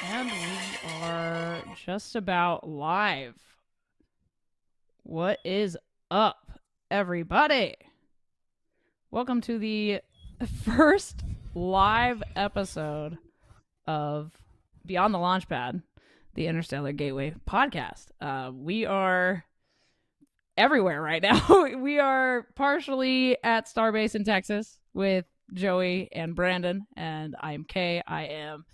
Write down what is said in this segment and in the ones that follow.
And we are just about live. What is up, everybody? Welcome to the first live episode of Beyond the Launchpad, the Interstellar Gateway podcast. We are everywhere right now. We are partially at Starbase in Texas with Joey and Brandon, and I'm Kay. I am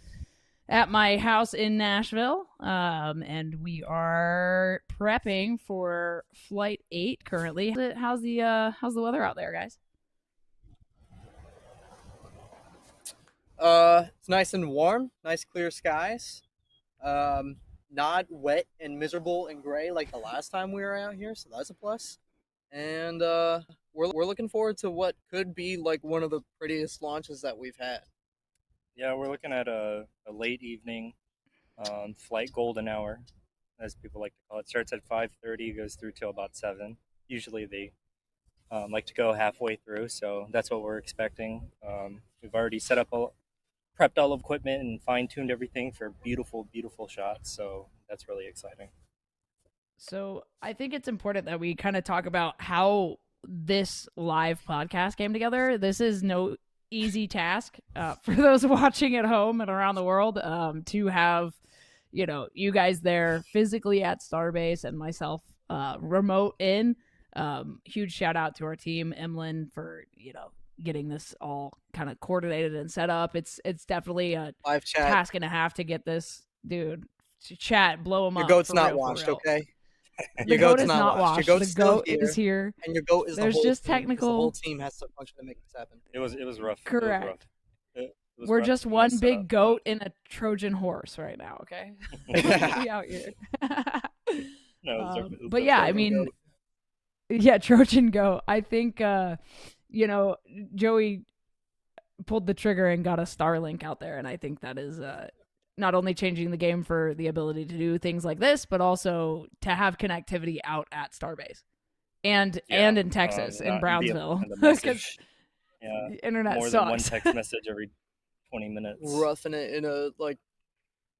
at my house in Nashville, and we are prepping for Flight-8 currently. How's the weather out there, guys? It's nice and warm, nice clear skies. Not wet and miserable and gray like the last time we were out here, so that's a plus. And we're looking forward to what could be like one of the prettiest launches that we've had. Yeah, we're looking at a late evening flight golden hour, as people like to call it. Starts at 5:30, goes through till about 7. Usually they like to go halfway through, so that's what we're expecting. We've already prepped all of equipment and fine-tuned everything for beautiful, beautiful shots, so that's really exciting. So I think it's important that we kind of talk about how this live podcast came together. This is no easy task for those watching at home and around the world, to have you guys there physically at Starbase and myself remote in. Huge shout out to our team, Emlyn, for getting this all kind of coordinated and set up. It's definitely a Live chat. task and a half to get this dude to chat, blow him Your up. goat's for not real, washed, for real. okay? The Your goat goat's is not washed. The Your goat's still goat here, is here. and your goat is There's the whole just team, 'cause technical- the whole team has to function to make this happen. It was rough. Correct. It was rough. It was We're rough just getting one this set big up. goat and a Trojan horse right now, okay? We out here. No, it was But yeah, I Trojan mean, goat. yeah, Trojan goat. I think Joey pulled the trigger and got a Starlink out there, and I think that is not only changing the game for the ability to do things like this, but also to have connectivity out at Starbase and in Texas, in Brownsville, the because message. Yeah, the internet more sucks. than one text message every 20 minutes. Roughing it in a like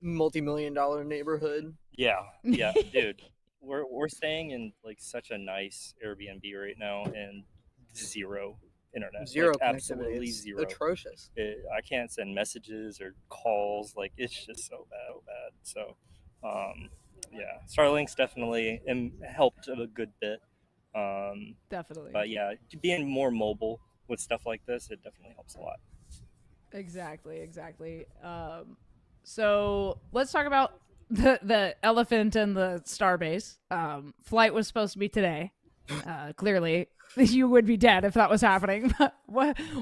multi-million-dollar neighborhood. Yeah, dude. We're staying in like such a nice Airbnb right now, and zero internet. Zero like, connectivity. absolutely It's zero. atrocious. I can't send messages or calls. Like, it's just so bad. So, yeah, Starlink's definitely helped a good bit. Definitely. But yeah, being more mobile with stuff like this, it definitely helps a lot. Exactly. So let's talk about the elephant and the Starbase. Flight was supposed to be today. Clearly, you would be dead if that was happening. But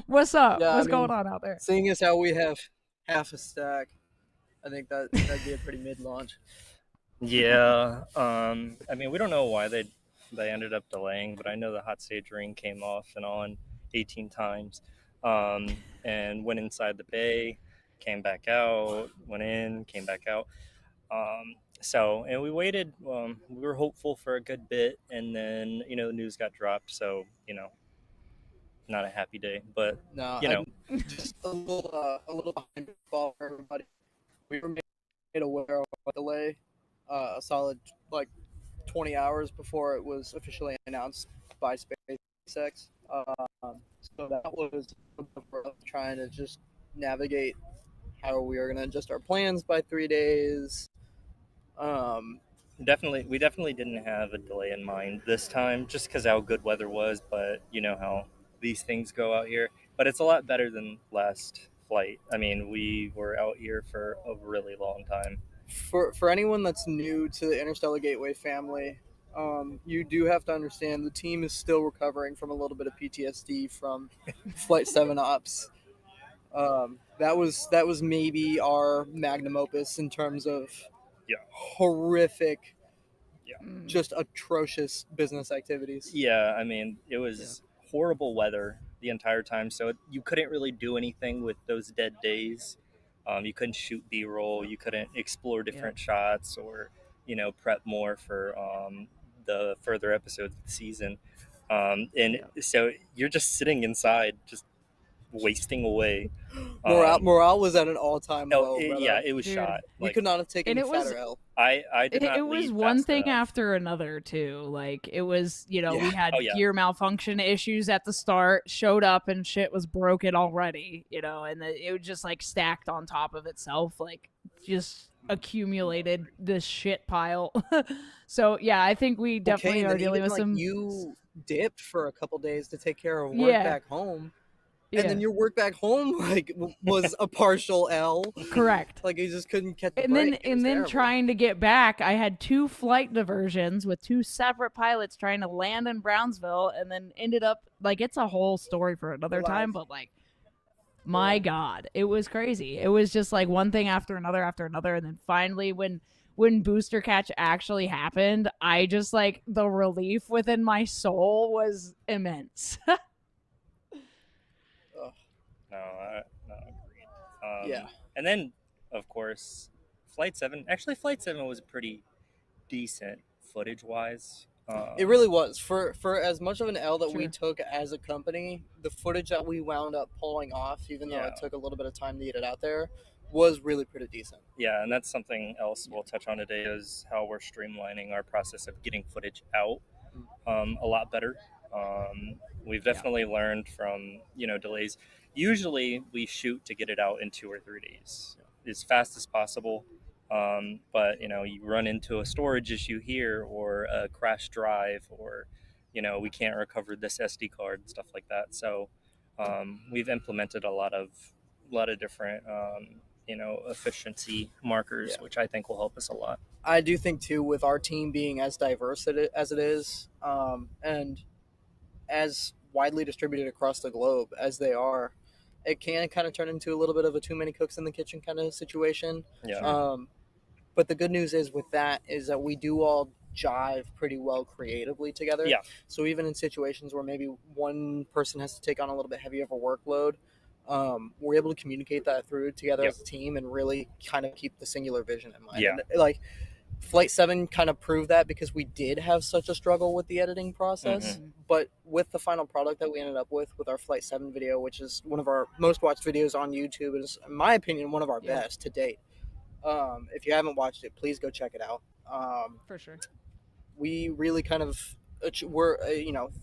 what's up? Yeah, What's I mean, going on out there? Seeing as how we have half a stack, I think that'd be a pretty mid-launch. Yeah, I mean, we don't know why they ended up delaying, but I know the hot stage ring came off and on 18 times, and went inside the bay, came back out, went in, came back out. And we waited. We were hopeful for a good bit, and then the news got dropped. So not a happy day, but No, just a little behind the ball for everybody. We were made aware of the delay a solid 20 hours before it was officially announced by SpaceX. So that was for us trying to just navigate how we are going to adjust our plans by 3 days. We definitely didn't have a delay in mind this time, just because how good weather was. But you know how these things go out here. But it's a lot better than last flight. I mean, we were out here for a really long time. For anyone that's new to the Interstellar Gateway family, you do have to understand the team is still recovering from a little bit of PTSD from Flight 7 ops. That was maybe our magnum opus in terms of horrific, just atrocious business activities. Yeah, I mean, it was horrible weather the entire time, so you couldn't really do anything with those dead days. You couldn't shoot B-roll, you couldn't explore different shots, or prep more for the further episodes of the season. So you're just sitting inside, just wasting away. Morale was at an all-time low, brother. Yeah, it was Dude, shot. We could not have taken and a it was- fatter L. I did not It was leave one fast thing enough. after another too. Like it was, we had Oh, yeah. gear malfunction issues at the start, showed up and shit was broken already, and it was just like stacked on top of itself, like just accumulated this shit pile. So yeah, I think we definitely are dealing with some. You dipped for a couple days to take care of work Yeah. back home. Yeah. And then your work back home was a partial L. Correct. Like you just couldn't catch a And break. then Terrible. trying to get back, I had 2 flight diversions with 2 separate pilots trying to land in Brownsville, and then ended up like it's a whole story for another time. But like, my God, it was crazy. It was just like one thing after another, and then finally when booster catch actually happened, I just like the relief within my soul was immense. No, agreed. Yeah. And then, of course, Flight 7 was pretty decent footage-wise. It really was. For as much of an L that we Sure. took as a company, the footage that we wound up pulling off, even though it took a little bit of time to get it out there, was really pretty decent. Yeah, and that's something else we'll touch on today is how we're streamlining our process of getting footage out a lot better. We've definitely learned from, delays. Usually we shoot to get it out in 2 or 3 days as fast as possible. But, you run into a storage issue here or a crash drive or, we can't recover this SD card and stuff like that. So we've implemented a lot of different, efficiency markers, which I think will help us a lot. I do think, too, with our team being as diverse as it is and as widely distributed across the globe as they are, it can kind of turn into a little bit of a too many cooks in the kitchen kind of situation. Yeah. But the good news is with that is that we do all jive pretty well creatively together. Yeah. So even in situations where maybe one person has to take on a little bit heavier of a workload, we're able to communicate that through together as a team and really kind of keep the singular vision in mind. Yeah. And, like Flight 7 kind of proved that because we did have such a struggle with the editing process. Mm-hmm. But with the final product that we ended up with our Flight 7 video, which is one of our most watched videos on YouTube, is, in my opinion, one of our best to date. If you haven't watched it, please go check it out. For sure. We really kind of were,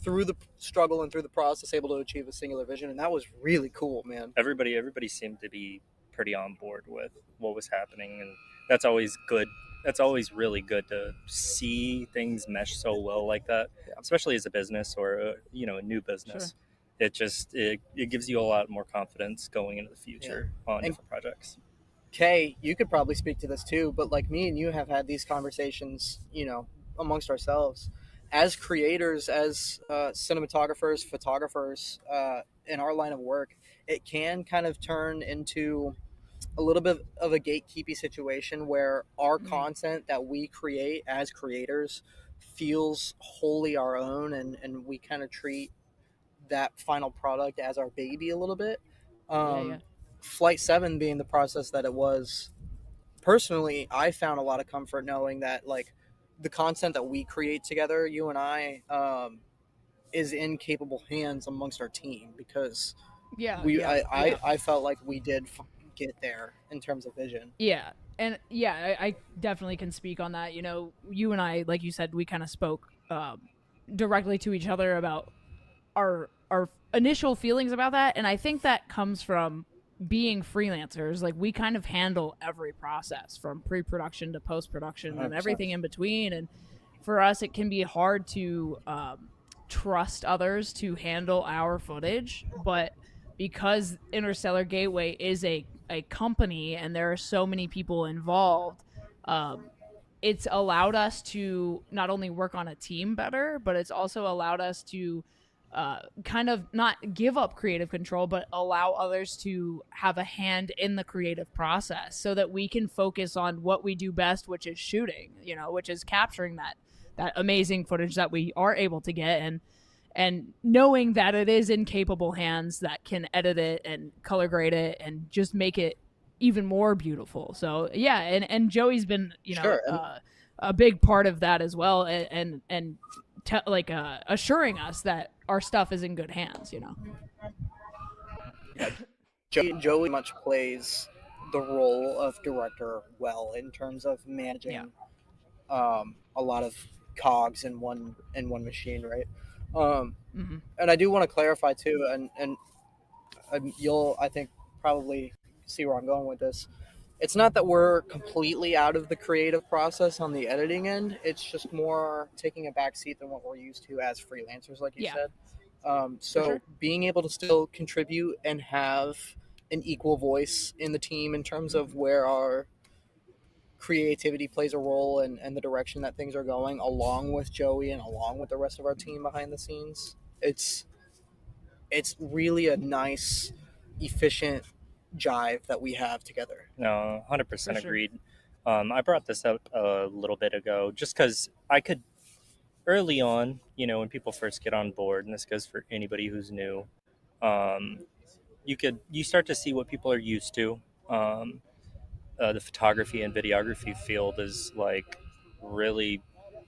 through the struggle and through the process, able to achieve a singular vision, and that was really cool, man. Everybody seemed to be pretty on board with what was happening, and that's always good. That's always really good to see things mesh so well like that, especially as a business or a new business. Sure. It gives you a lot more confidence going into the future on different projects. Kay, you could probably speak to this too, but like me and you have had these conversations, amongst ourselves as creators, as cinematographers, photographers, in our line of work. It can kind of turn into a little bit of a gatekeepy situation where our content that we create as creators feels wholly our own, and we kind of treat that final product as our baby a little bit. Flight 7 being the process that it was, personally, I found a lot of comfort knowing that like the content that we create together, you and I, is in capable hands amongst our team because I felt like we did get there in terms of vision. Yeah. And I definitely can speak on that. You and I, like you said, we kind of spoke directly to each other about our initial feelings about that. And I think that comes from being freelancers. Like we kind of handle every process from pre-production to post-production and everything in between. And for us, it can be hard to trust others to handle our footage. But because Interstellar Gateway is a company and there are so many people involved, it's allowed us to not only work on a team better, but it's also allowed us to kind of not give up creative control, but allow others to have a hand in the creative process so that we can focus on what we do best, which is shooting, which is capturing that amazing footage that we are able to get, and knowing that it is in capable hands that can edit it and color grade it and just make it even more beautiful. So yeah, and Joey's been a big part of that as well, and assuring us that our stuff is in good hands. Yeah, Joey much plays the role of director well in terms of managing a lot of cogs in one machine, right? Mm-hmm. And I do want to clarify too, and you'll, I think, probably see where I'm going with this. It's not that we're completely out of the creative process on the editing end. It's just more taking a back seat than what we're used to as freelancers, like you Yeah, said. for So sure. being able to still contribute and have an equal voice in the team in terms of where our creativity plays a role and the direction that things are going, along with Joey and along with the rest of our team behind the scenes, it's really a nice, efficient jive that we have together. No, For 100% sure. agreed. I brought this up a little bit ago just because I could, early on, when people first get on board, and this goes for anybody who's new, um, you start to see what people are used to. Um, the photography and videography field is like really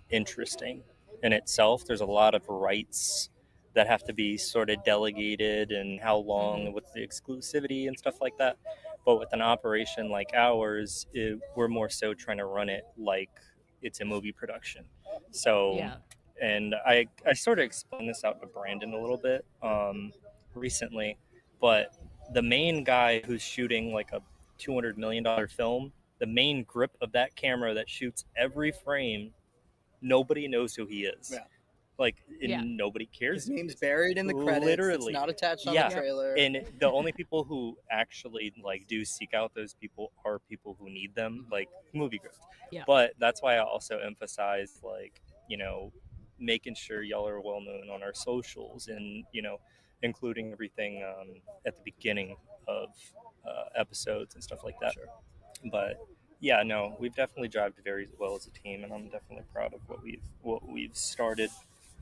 interesting in itself. There's a lot of rights that have to be sort of delegated and how long Mm-hmm. with the exclusivity and stuff like that. But with an operation like ours, we're more so trying to run it like it's a movie production. So, Yeah. and I sort of explained this out to Brandon a little bit recently, but the main guy who's shooting like a $200 million film, the main grip of that camera that shoots every frame, nobody knows who he is. Yeah. Like, Yeah. and nobody cares. His name's buried in the credits. Literally. It's not attached on Yeah. the trailer. And the only people who actually like do seek out those people are people who need them, like movie groups. Yeah. But that's why I also emphasize like, making sure y'all are well known on our socials and, including everything at the beginning of episodes and stuff like that. Sure. But yeah, no, we've definitely jived very well as a team, and I'm definitely proud of what we've started.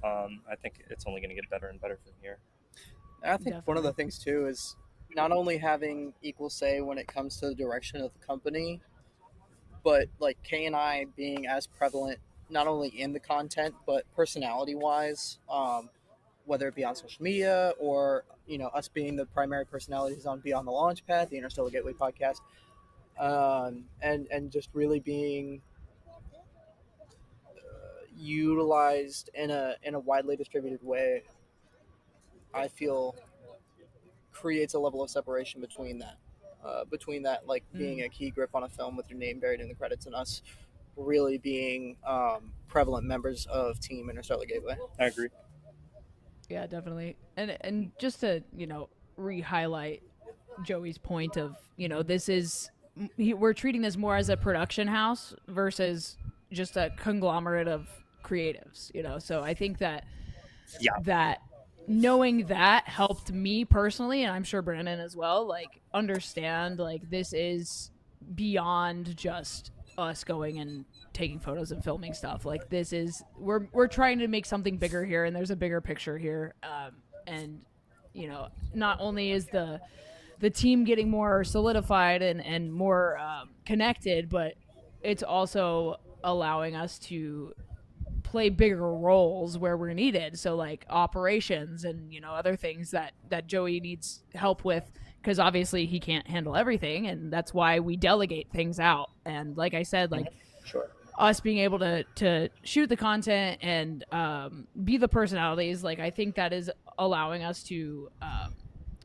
I think it's only going to get better and better from here. And I think one of the Definitely. things too is not only having equal say when it comes to the direction of the company, but like Kay and I being as prevalent not only in the content but personality wise, whether it be on social media or us being the primary personalities on Beyond the Launchpad, the Interstellar Gateway podcast, and just really being utilized in a widely distributed way. I feel creates a level of separation between that like being a key grip on a film with your name buried in the credits and us really being prevalent members of Team Interstellar Gateway. I agree. Yeah, definitely. And just to, re-highlight Joey's point of, this is we're treating this more as a production house versus just a conglomerate of creatives, So I think that Yeah. that knowing that helped me personally, and I'm sure Brandon as well, like understand like this is beyond just us going and taking photos and filming stuff. Like this is we're trying to make something bigger here, and there's a bigger picture here. And not only is the team getting more solidified and more connected, but it's also allowing us to play bigger roles where we're needed. So like operations and other things that Joey needs help with, because obviously he can't handle everything, and that's why we delegate things out. And like I said, like Sure. us being able to shoot the content and be the personalities, like I think that is allowing us to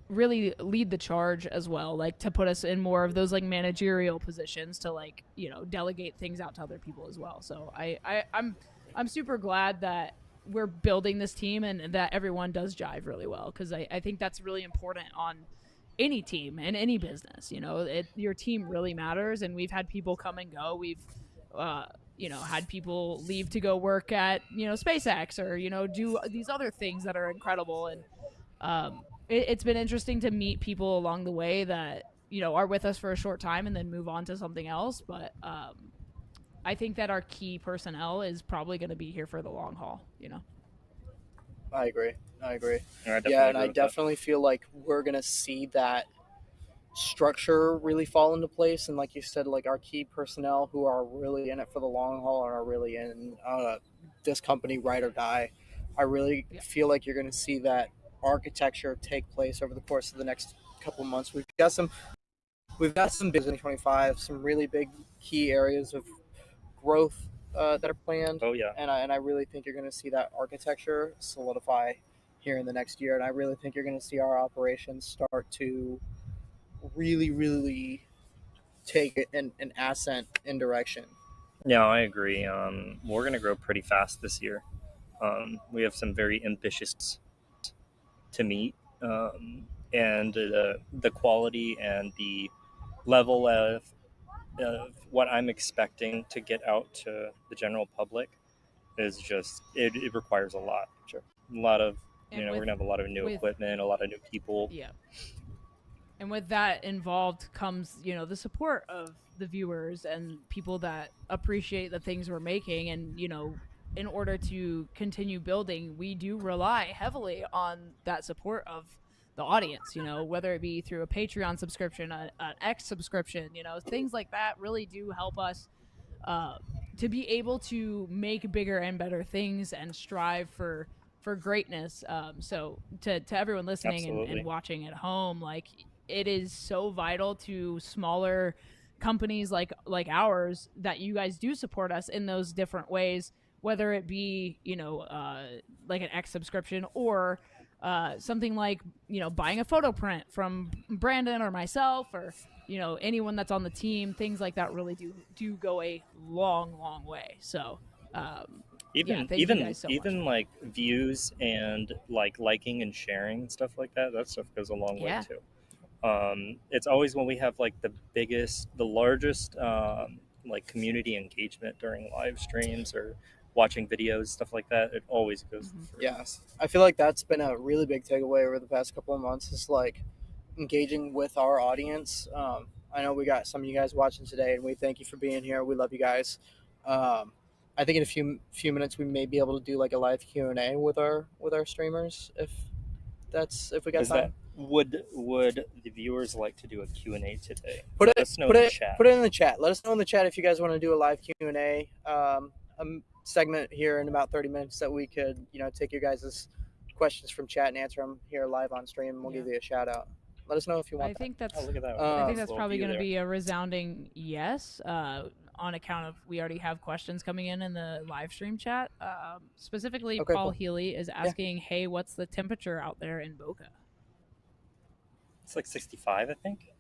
really lead the charge as well, like to put us in more of those like managerial positions to like delegate things out to other people as well. So I'm super glad that we're building this team and that everyone does jive really well, because I think that's really important on any team and any business. Your team really matters, and we've had people come and go. We've had people leave to go work at SpaceX or do these other things that are incredible. And it's been interesting to meet people along the way that are with us for a short time and then move on to something else. But I think that our key personnel is probably going to be here for the long haul. I agree. Yeah, And I definitely feel like we're gonna see that structure really fall into place. And like you said, like our key personnel who are really in it for the long haul and are really in this company ride or die. I really feel like you're gonna see that architecture take place over the course of the next couple of months. We've got some big 2025, some really big key areas of growth that are planned. Oh yeah. And I really think you're going to see that architecture solidify here in the next year. And I really think you're going to see our operations start to really take an ascent in direction. Yeah, I agree. We're gonna grow pretty fast this year. We have some very ambitious to meet, and the quality and the level of what I'm expecting to get out to the general public is just it requires a lot. Sure. A lot of And we're gonna have a lot of new equipment, a lot of new people. Yeah. And with that involved comes, the support of the viewers and people that appreciate the things we're making. And, in order to continue building, we do rely heavily on that support of the audience, whether it be through a Patreon subscription, an X subscription, things like that really do help us to be able to make bigger and better things and strive for greatness. So to everyone listening and watching at home, like, it is so vital to smaller companies like ours that you guys do support us in those different ways, whether it be like an X subscription or something like buying a photo print from Brandon or myself, or anyone that's on the team. Things like that really do go a long way. So even like views and like liking and sharing stuff like that stuff goes a long way too. It's always when we have like the largest like community engagement during live streams or watching videos, stuff like that. It always goes for us. I feel like that's been a really big takeaway over the past couple of months, is like engaging with our audience. I know we got some of you guys watching today, and we thank you for being here. We love you guys. I think in a few minutes we may be able to do like a live Q&A with our streamers if we got time. Would the viewers like to do a Q&A today? Put it in the chat. Let us know in the chat if you guys want to do a live Q&A segment here in about 30 minutes that we could take your guys' questions from chat and answer them here live on stream, and we'll give you a shout out. Let us know if you want. I think that's look at that. I think that's probably going to be a resounding yes, on account of we already have questions coming in the live stream chat. Specifically, Paul Healy is asking, hey, what's the temperature out there in Boca? It's like 65, I think.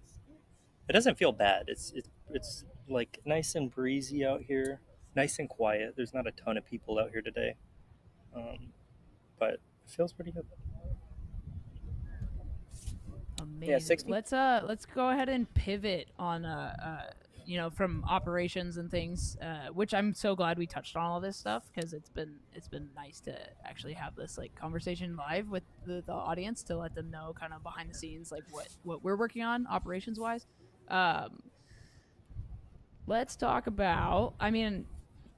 It doesn't feel bad. It's like nice and breezy out here, nice and quiet. There's not a ton of people out here today, but it feels pretty good. Amazing. Yeah, 60. Let's go ahead and pivot on from operations and things, which I'm so glad we touched on all this stuff, because it's been nice to actually have this like conversation live with the audience to let them know kind of behind the scenes like what we're working on operations wise. Let's talk about, I mean,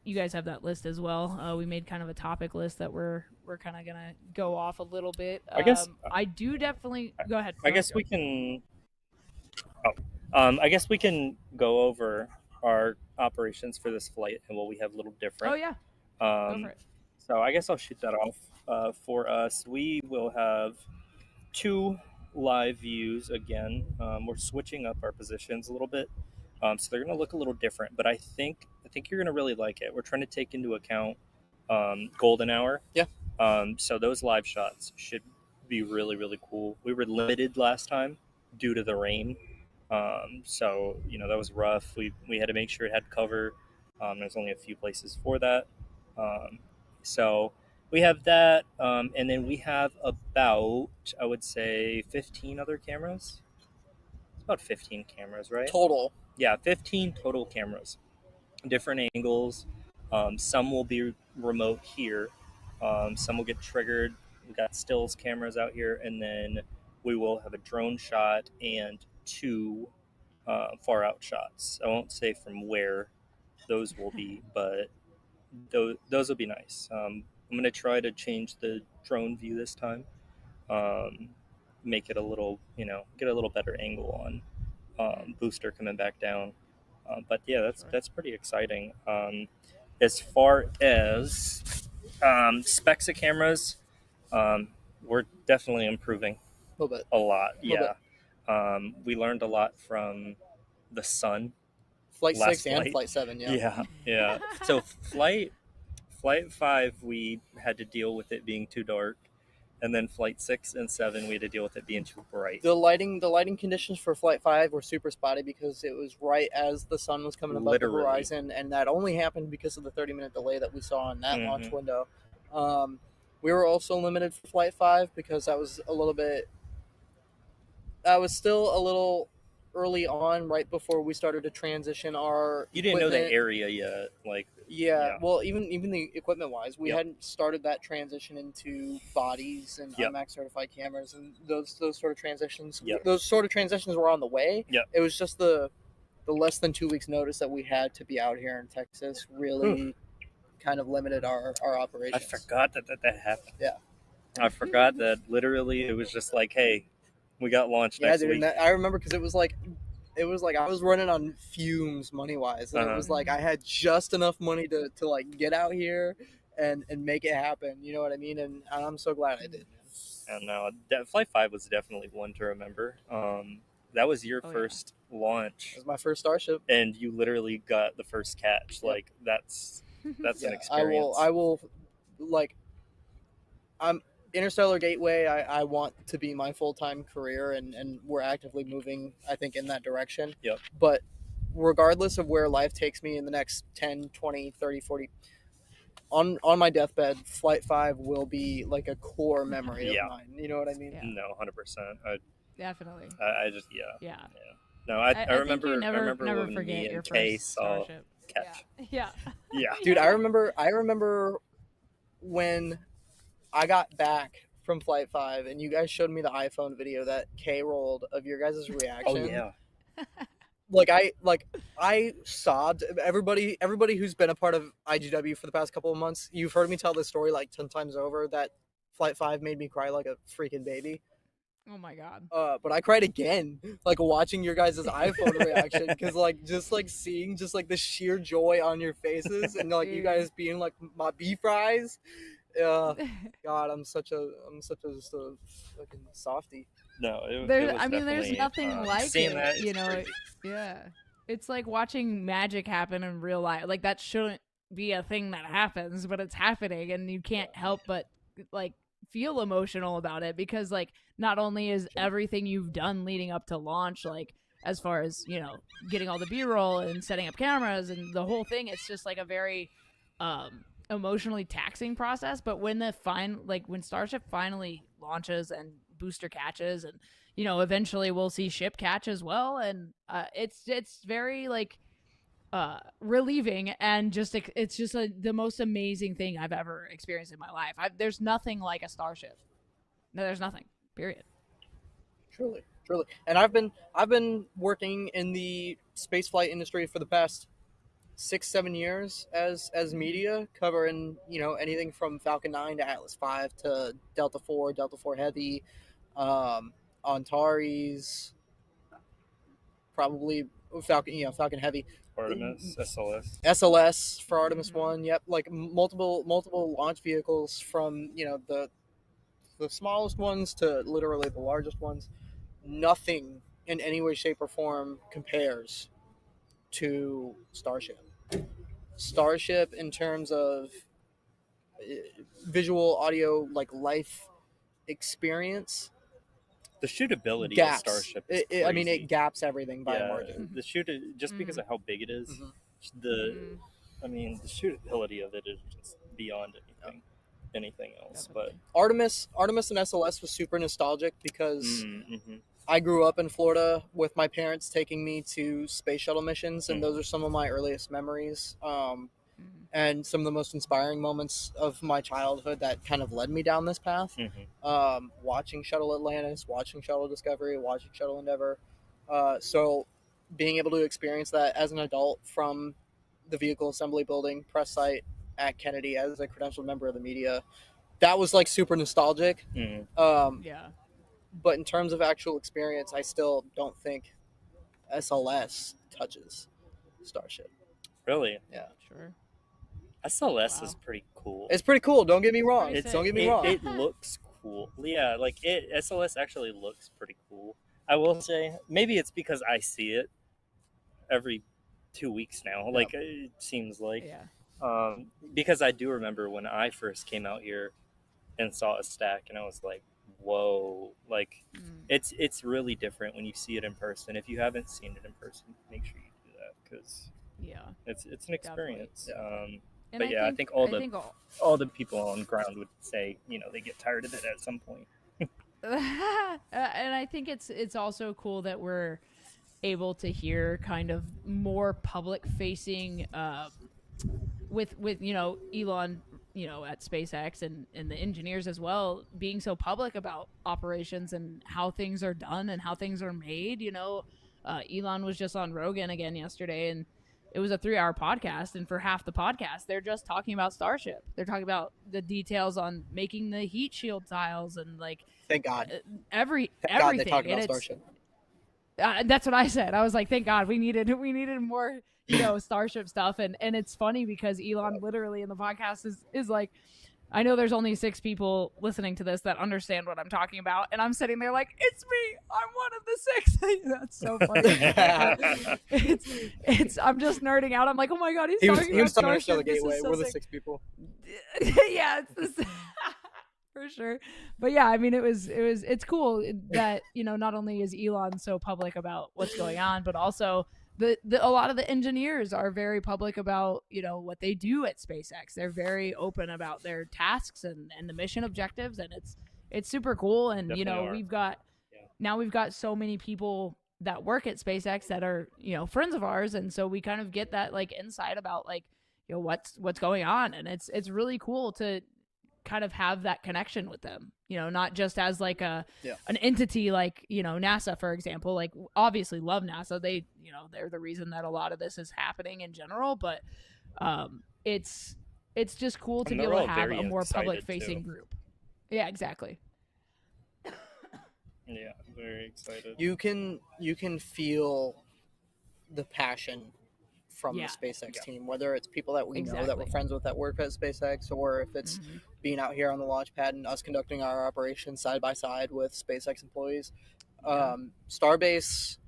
you guys have that list as well. We made kind of a topic list that we're kind of gonna go off a little bit. I guess I do definitely go ahead. I guess we can go over our operations for this flight and what we have a little different. Oh yeah. Go for it. So I guess I'll shoot that off. For us, we will have 2 live views again. We're switching up our positions a little bit, so they're going to look a little different. But I think you're going to really like it. We're trying to take into account golden hour. Yeah. So those live shots should be really, really cool. We were limited last time due to the rain. So that was rough. We had to make sure it had cover. There's only a few places for that. So we have that, and then we have about, I would say, 15 other cameras. It's about 15 cameras, right? Total. Yeah, 15 total cameras, different angles. Some will be remote here. Some will get triggered. We got stills cameras out here, and then we will have a drone shot and 2 far out shots. I won't say from where those will be, but those will be nice. I'm going to try to change the drone view this time, make it a little, get a little better angle on booster coming back down. But yeah, that's pretty exciting. As far as specs of cameras, we're definitely improving a little bit. A lot. Yeah. We learned a lot from the sun. Flight Last 6 and flight. Flight 7, Yeah. So flight 5, we had to deal with it being too dark, and then flight 6 and 7, we had to deal with it being too bright. The lighting conditions for Flight 5 were super spotty because it was right as the sun was coming above Literally. the horizon, and that only happened because of the 30-minute delay that we saw in that launch window. We were also limited for Flight 5 because that was still a little early on, right before we started to transition our You didn't know the equipment. area yet, like Yeah, well, even the equipment wise, we Yep. hadn't started that transition into bodies and Yep. IMAX certified cameras and those sort of transitions. Yep. Those sort of transitions were on the way. Yep. It was just the less than 2 weeks notice that we had to be out here in Texas really kind of limited our I operations. forgot that happened. Yeah. I forgot that literally it was just like, hey, we got launched Yeah, next dude, week. and I remember because it was like I was running on fumes money wise, and it was like I had just enough money to like get out here and make it happen. You know what I mean? And I'm so glad I did. And Flight 5 was definitely one to remember. That was your Oh, yeah. first launch, It was my first Starship. and you literally got the first catch. Yep. Like that's an Yeah, experience. I will, like, Interstellar Gateway. I want to be my full time career, and we're actively moving, I think, in that direction. Yep. But regardless of where life takes me in the next 10, 20, 30, 40, on my deathbed, Flight 5 will be like a core memory Yeah. of mine. You know what I mean? Yeah. No, 100%. Definitely. I just Yeah. No, I think remember. you never, I remember never when forget me your and Kay first saw Starship. catch. Yeah. Yeah. Dude, I remember when I got back from Flight 5 and you guys showed me the iPhone video that Kay rolled of your guys' reaction. Oh yeah. I sobbed. Everybody who's been a part of IGW for the past couple of months, you've heard me tell this story like 10 times over that Flight 5 made me cry like a freaking baby. Oh my god. But I cried again, like watching your guys' iPhone reaction, because like just like seeing just like the sheer joy on your faces, and like you guys being like my beef fries. God, I'm such a just a fucking softie. No, it There's was definitely, nothing like seeing it. that, You it's know, crazy. yeah. It's like watching magic happen in real life. Like that shouldn't be a thing that happens, but it's happening, and you can't help but like feel emotional about it because like not only is everything you've done leading up to launch, like as far as getting all the B-roll and setting up cameras and the whole thing, it's just like a very emotionally taxing process. But when when Starship finally launches and booster catches, and eventually we'll see ship catch as well, and it's very like relieving, and just it's just the most amazing thing I've ever experienced in my life. There's nothing like a Starship. No, there's nothing. Period. Truly. And I've been working in the spaceflight industry for the past 6-7 years as media, covering anything from Falcon 9 to Atlas 5 to Delta 4 Heavy, Antares, probably Falcon Heavy, Artemis, SLS. SLS for Artemis 1. Yep, like multiple launch vehicles from the smallest ones to literally the largest ones. Nothing in any way, shape, or form compares to Starship. Starship, in terms of visual, audio, like life experience, The shootability gaps. of Starship is crazy. I mean, it gaps everything by a margin. The just because of how big it is, Mhm. I mean, the shootability of it is just beyond anything else. Definitely. But Artemis and SLS was super nostalgic because mm-hmm. I grew up in Florida with my parents taking me to space shuttle missions, and those are some of my earliest memories. And some of the most inspiring moments of my childhood that kind of led me down this path. Watching Shuttle Atlantis, watching Shuttle Discovery, watching Shuttle Endeavour. So being able to experience that as an adult from the vehicle assembly building, press site at Kennedy as a credentialed member of the media, that was like super nostalgic. Yeah. But in terms of actual experience, I still don't think SLS touches Starship. Really? Yeah. Sure. SLS Wow. is pretty cool. It's pretty cool. Don't get me wrong. Pretty Don't get me sick. wrong. It looks cool. Yeah, like SLS actually looks pretty cool. I will say maybe it's because I see it every 2 weeks now. Like it seems like, Yeah. because I do remember when I first came out here and saw a stack, and I was like, "Whoa!" Like it's really different when you see it in person. If you haven't seen it in person, make sure you do that because it's an experience. But I think all the people on the ground would say, they get tired of it at some point. And I think it's also cool that we're able to hear kind of more public facing with Elon at SpaceX and the engineers as well being so public about operations and how things are done and how things are made. Elon was just on Rogan again yesterday, and it was a 3-hour podcast, and for half the podcast they're just talking about Starship. They're talking about the details on making the heat shield tiles and like thank God everything. God they talked about Starship. That's what I said. I was like, thank God we needed more, Starship stuff. And it's funny because Elon literally in the podcast is like, I know there's only 6 people listening to this that understand what I'm talking about, and I'm sitting there like, it's me. I'm one of the 6. That's so funny. it's I'm just nerding out. I'm like, oh my God, he was talking about Starship Gateway. So we're the 6 people. Yeah, it's this. For sure. But yeah, I mean, it's cool that, not only is Elon so public about what's going on, but also a lot of the engineers are very public about, what they do at SpaceX. They're very open about their tasks and the mission objectives. And it's super cool. And, we've got so many people that work at SpaceX that are, friends of ours. And so we kind of get that like insight about like, what's going on. And it's really cool to kind of have that connection with them, not just as like an entity like, NASA, for example. Like, obviously love NASA. They, they're the reason that a lot of this is happening in general, but it's just cool to be able to have a more public facing group. Yeah, exactly. Yeah, very excited. You can feel the passion from the SpaceX team, whether it's people that we know that we're friends with that work at SpaceX, or if it's being out here on the Launchpad and us conducting our operations side by side with SpaceX employees. Starbase,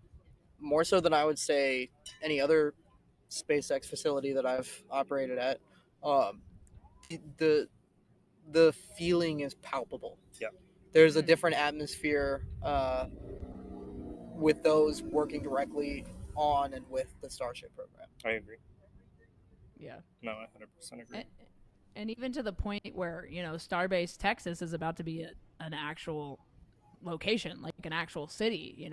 more so than I would say any other SpaceX facility that I've operated at, the feeling is palpable. Yeah. There's a different atmosphere with those working directly on and with the Starship program. I agree. Yeah. No, I 100% agree. And even to the point where, Starbase, Texas is about to be an actual location, like an actual city,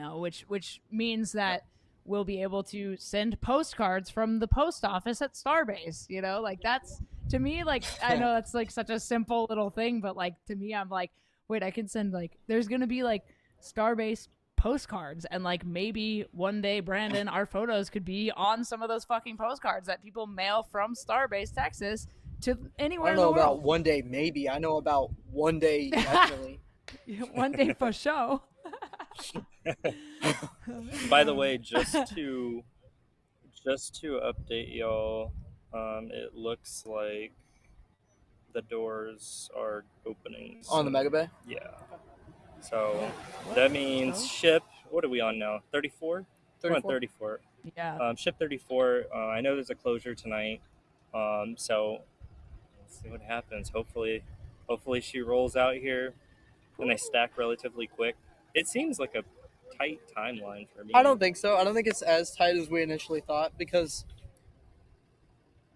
which means that we'll be able to send postcards from the post office at Starbase, like that's, to me, like, I know that's like such a simple little thing, but like, to me, I'm like, wait, I can send like, there's going to be like Starbase postcards, and like maybe one day, Brandon, our photos could be on some of those fucking postcards that people mail from Starbase, Texas to anywhere in the world. I don't know about one day maybe. I know about one day definitely. One day for show. By the way, just to update y'all, it looks like the doors are opening soon. On the Mega Bay? Yeah. So that means ship, what are we on now? 34? We're on 34. Yeah. Ship 34. I know there's a closure tonight. So let's see what happens. Hopefully she rolls out here and they stack relatively quick. It seems like a tight timeline for me. I don't think so. I don't think it's as tight as we initially thought, because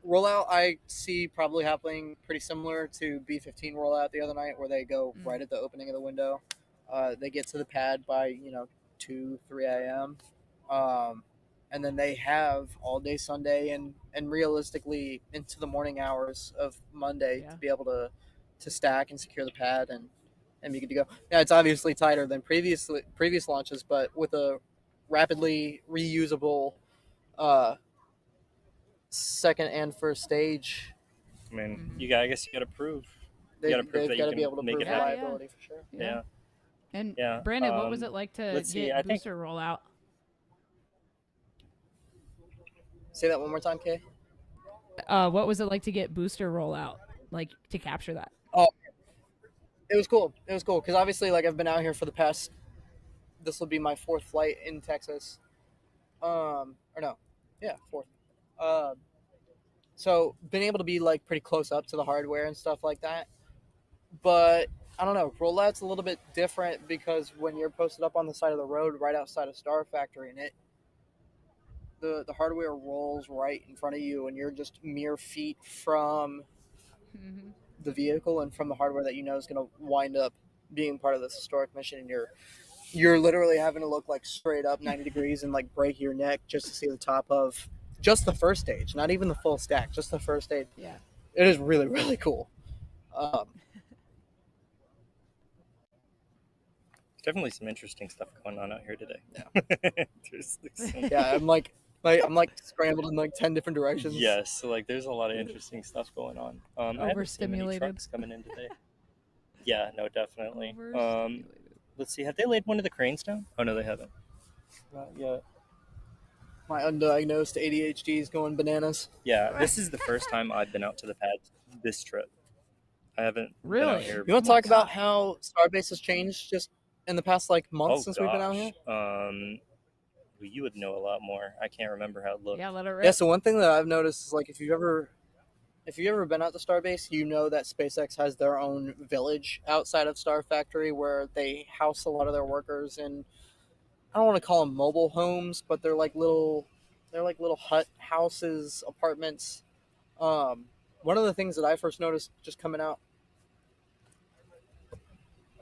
rollout I see probably happening pretty similar to B-15 rollout the other night, where they go right at the opening of the window. They get to the pad by 2-3 a.m. And then they have all day Sunday and realistically into the morning hours of Monday to be able to stack and secure the pad and be good to go. Yeah, it's obviously tighter than previous launches, but with a rapidly reusable second and first stage. I mean, I guess you got to prove. They've got to be able to prove reliability for sure. Yeah. And Brandon, what was it like to get booster rollout? Say that one more time, Kay. What was it like to get booster rollout, like to capture that? Oh, it was cool. It was cool because obviously, like, I've been out here for the this will be my 4th flight in Texas. Or no, yeah, 4th. So been able to be like pretty close up to the hardware and stuff like that. But I don't know, rollout's a little bit different because when you're posted up on the side of the road right outside of Star Factory, and the hardware rolls right in front of you, and you're just mere feet from the vehicle and from the hardware that you know is going to wind up being part of this historic mission, and you're literally having to look like straight up 90 degrees and like break your neck just to see the top of just the first stage, not even the full stack, just the first stage. Yeah. It is really, really cool. Definitely some interesting stuff going on out here today. Yeah. There's some... Yeah, I'm like scrambled in like 10 different directions. Yes, so like there's a lot of interesting stuff going on. I haven't seen many Overstimulated. trucks coming in today. Yeah, no, definitely. Overstimulated. Let's see, have they laid one of the cranes down? Oh no, they haven't. Not yet. My undiagnosed ADHD is going bananas. Yeah, this is the first time I've been out to the pad this trip. I haven't been out Really? here. You want to talk about how Starbase has changed just in the past like month since we've been out here? Well, you would know a lot more. I can't remember how it looked. Yeah, let it rip. Yeah, so one thing that I've noticed is like if you've ever been out to Starbase, you know that SpaceX has their own village outside of Star Factory where they house a lot of their workers in, I don't want to call them mobile homes, but they're like little hut houses, apartments. One of the things that I first noticed just coming out.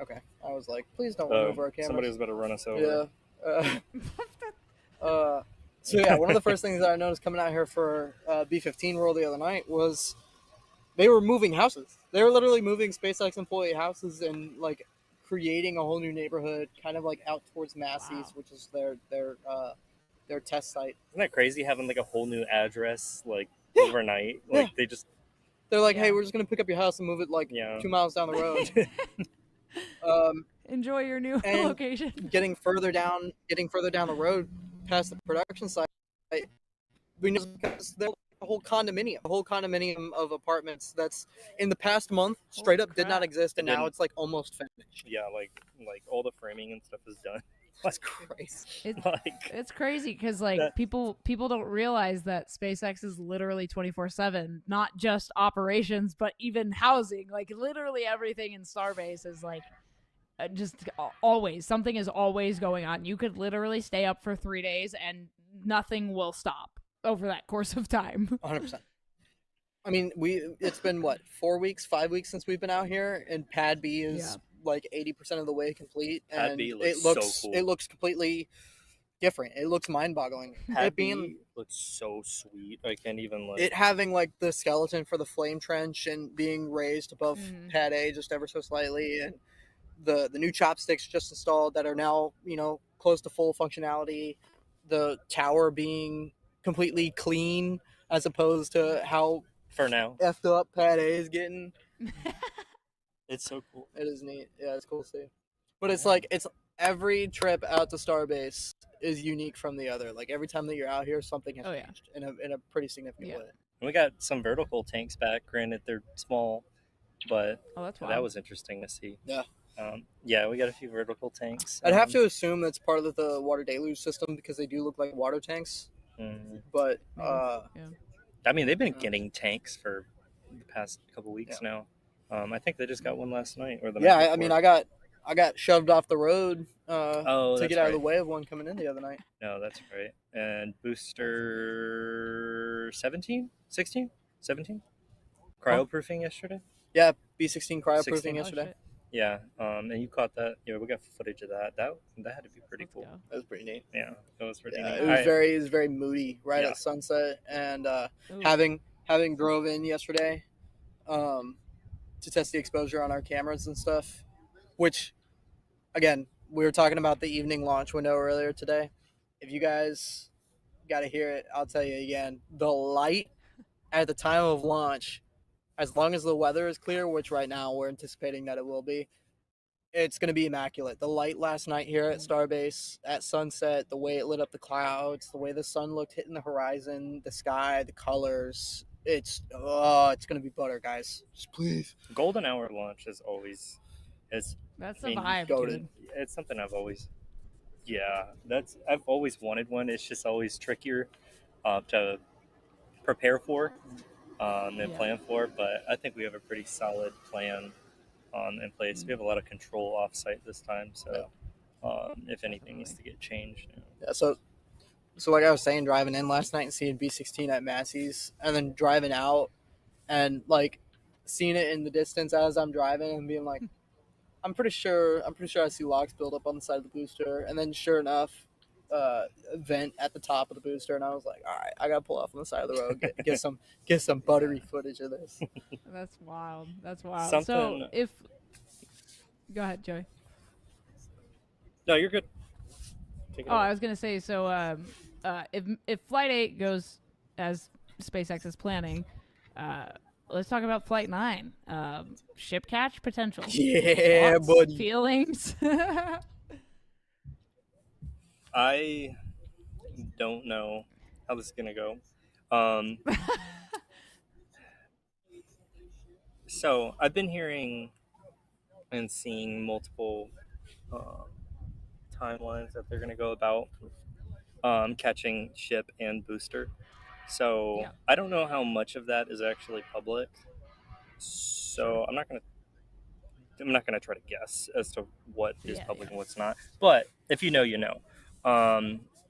Okay, I was like, please don't run over our cameras. Somebody was about to run us over. Yeah. So yeah, one of the first things that I noticed coming out here for B-15 roll the other night was they were moving houses. They were literally moving SpaceX employee houses and like creating a whole new neighborhood, kind of like out towards Massey's, which is their test site. Isn't that crazy having like a whole new address like overnight? Like they're like, hey, we're just gonna pick up your house and move it like 2 miles down the road. Enjoy your new and location. Getting further down the road past the production site, we know because there's a whole condominium of apartments that's in the past month straight up did not exist, and now it's like almost finished. Yeah, like all the framing and stuff is done. That's crazy. It's crazy because like people don't realize that SpaceX is literally 24/7, not just operations, but even housing. Like literally everything in Starbase is like just always something is always going on. You could literally stay up for 3 days and nothing will stop over that course of time. 100%. I mean, it's been what 4 weeks, 5 weeks since we've been out here, and Pad B is like 80% of the way complete, and Pad B looks so cool. It looks completely different. It looks mind-boggling. Pad B looks so sweet. I can't even look. It having like the skeleton for the flame trench and being raised above Pad A just ever so slightly, and the new chopsticks just installed that are now close to full functionality. The tower being completely clean as opposed to how for now effed up Pad A is getting. It's so cool. It is neat. Yeah, it's cool to see. But it's like it's every trip out to Starbase is unique from the other. Like every time that you're out here, something has changed in a pretty significant way. And we got some vertical tanks back. Granted, they're small, but that was interesting to see. Yeah. We got a few vertical tanks. I'd have to assume that's part of the water deluge system because they do look like water tanks. But I mean, they've been getting tanks for the past couple weeks now. I think they just got one last night or the night before. I mean, I got shoved off the road to get out of the right. way of one coming in the other night. No, that's right. And booster 16, 17, cryoproofing yesterday. Yeah, B-16 cryoproofing yesterday. Yeah, and you caught that. Yeah, we got footage of that. That had to be pretty cool. That was pretty neat. Yeah, it was pretty neat. It was very moody right at sunset, and having drove in yesterday, to test the exposure on our cameras and stuff, which, again, we were talking about the evening launch window earlier today. If you guys got to hear it, I'll tell you again. The light at the time of launch, as long as the weather is clear, which right now we're anticipating that it will be, it's going to be immaculate. The light last night here at Starbase at sunset, the way it lit up the clouds, the way the sun looked hitting the horizon, the sky, the colors, it's going to be butter, guys. Just please. Golden hour launch is always that's the vibe, dude. It's something I've always Yeah, I've always wanted one. It's just always trickier to prepare for and Yeah. plan for. But I think we have a pretty solid plan in place. We have a lot of control offsite this time, so if anything needs to get changed. Yeah, so like I was saying, driving in last night and seeing B-16 at Massey's, and then driving out and like seeing it in the distance as I'm driving and being like, I'm pretty sure I see logs build up on the side of the booster, and then sure enough, vent at the top of the booster, and I was like, all right, I gotta pull off on the side of the road, get some buttery footage of this. That's wild. That's wild. So Something. if go ahead, Joey. No, you're good. Take it Oh, away. I was gonna say so. If Flight 8 goes as SpaceX is planning, let's talk about Flight 9. Ship catch potential. Yeah, Thoughts, buddy. feelings. I don't know how this is gonna go. Um, so I've been hearing and seeing multiple timelines that they're gonna go about catching ship and booster. So Yeah. I don't know how much of that is actually public. So I'm not gonna try to guess as to what is public and what's not. But if you know, you know.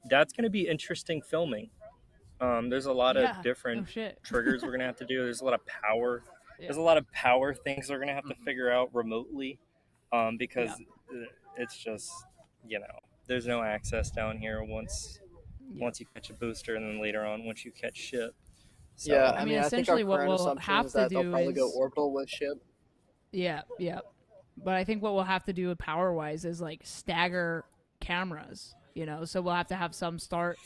That's gonna be interesting filming. There's a lot of different triggers we're gonna have to do. There's a lot of power. Yeah. There's a lot of power things we're gonna have to figure out remotely, because it's just there's no access down here once you catch a booster, and then later on once you catch ship. So, Yeah, I mean, I think our essentially what current we'll assumption have is to that they'll do probably go is orbital with ship. yeah. But I think what we'll have to do power wise is like stagger cameras. So we'll have to have some start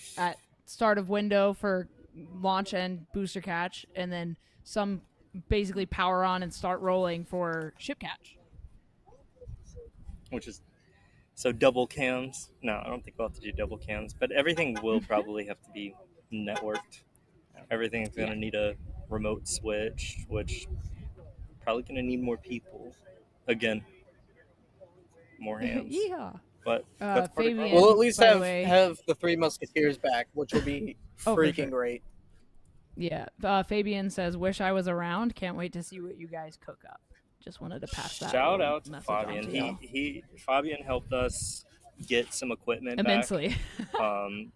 of window for launch and booster catch, and then some basically power on and start rolling for ship catch. which is so double cams. No, I don't think we'll have to do double cams, but everything will probably have to be networked. Everything's gonna need a remote switch, which probably gonna need more people. Again, more hands. Yeah. But that's part of the Fabian, problem. We'll at least by the way- have the Three Musketeers back, which will be Oh, for freaking sure. great. Yeah. Fabian says, "Wish I was around. Can't wait to see what you guys cook up." Just wanted to pass that. Shout little out to message on Fabian. to y'all. Fabian helped us get some equipment Immensely. back.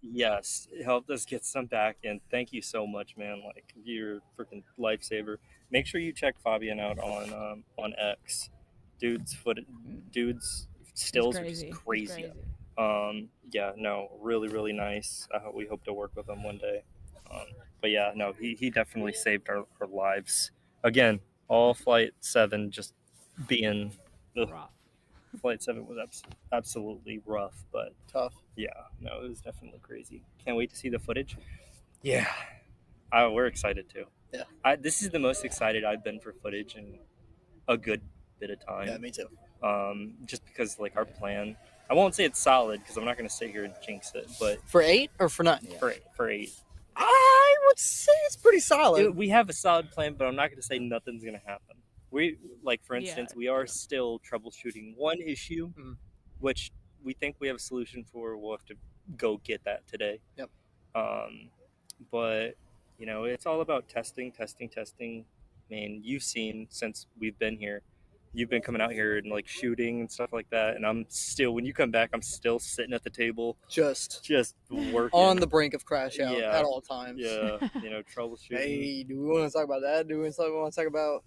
Yes, it helped us get some back, and thank you so much, man. Like, you're a freaking lifesaver. Make sure you check Fabian out on X. Dude's stills are just crazy. Yeah, no, really, really nice. We hope to work with him one day. But yeah, no, he definitely saved our lives. Again, all Flight 7 just being Rough. Flight 7 was absolutely rough, but Tough. yeah, no, it was definitely crazy. Can't wait to see the footage. Yeah, we're excited too. Yeah. This is the most excited I've been for footage in a good bit of time. Yeah, me too. Just because like our plan, I won't say it's solid because I'm not going to sit here and jinx it, but For 8 or for 9? for 8, I would say it's pretty solid. we have a solid plan, but I'm not going to say nothing's going to happen. We for instance, we are still troubleshooting one issue, which we think we have a solution for. We'll have to go get that today. Yep. But it's all about testing. I mean, you've seen since we've been here, you've been coming out here and like shooting and stuff like that, and I'm still, when you come back, I'm still sitting at the table, just working on the brink of crash out at all times. Yeah, troubleshooting. Hey, do we want to talk about that? Do we want to talk about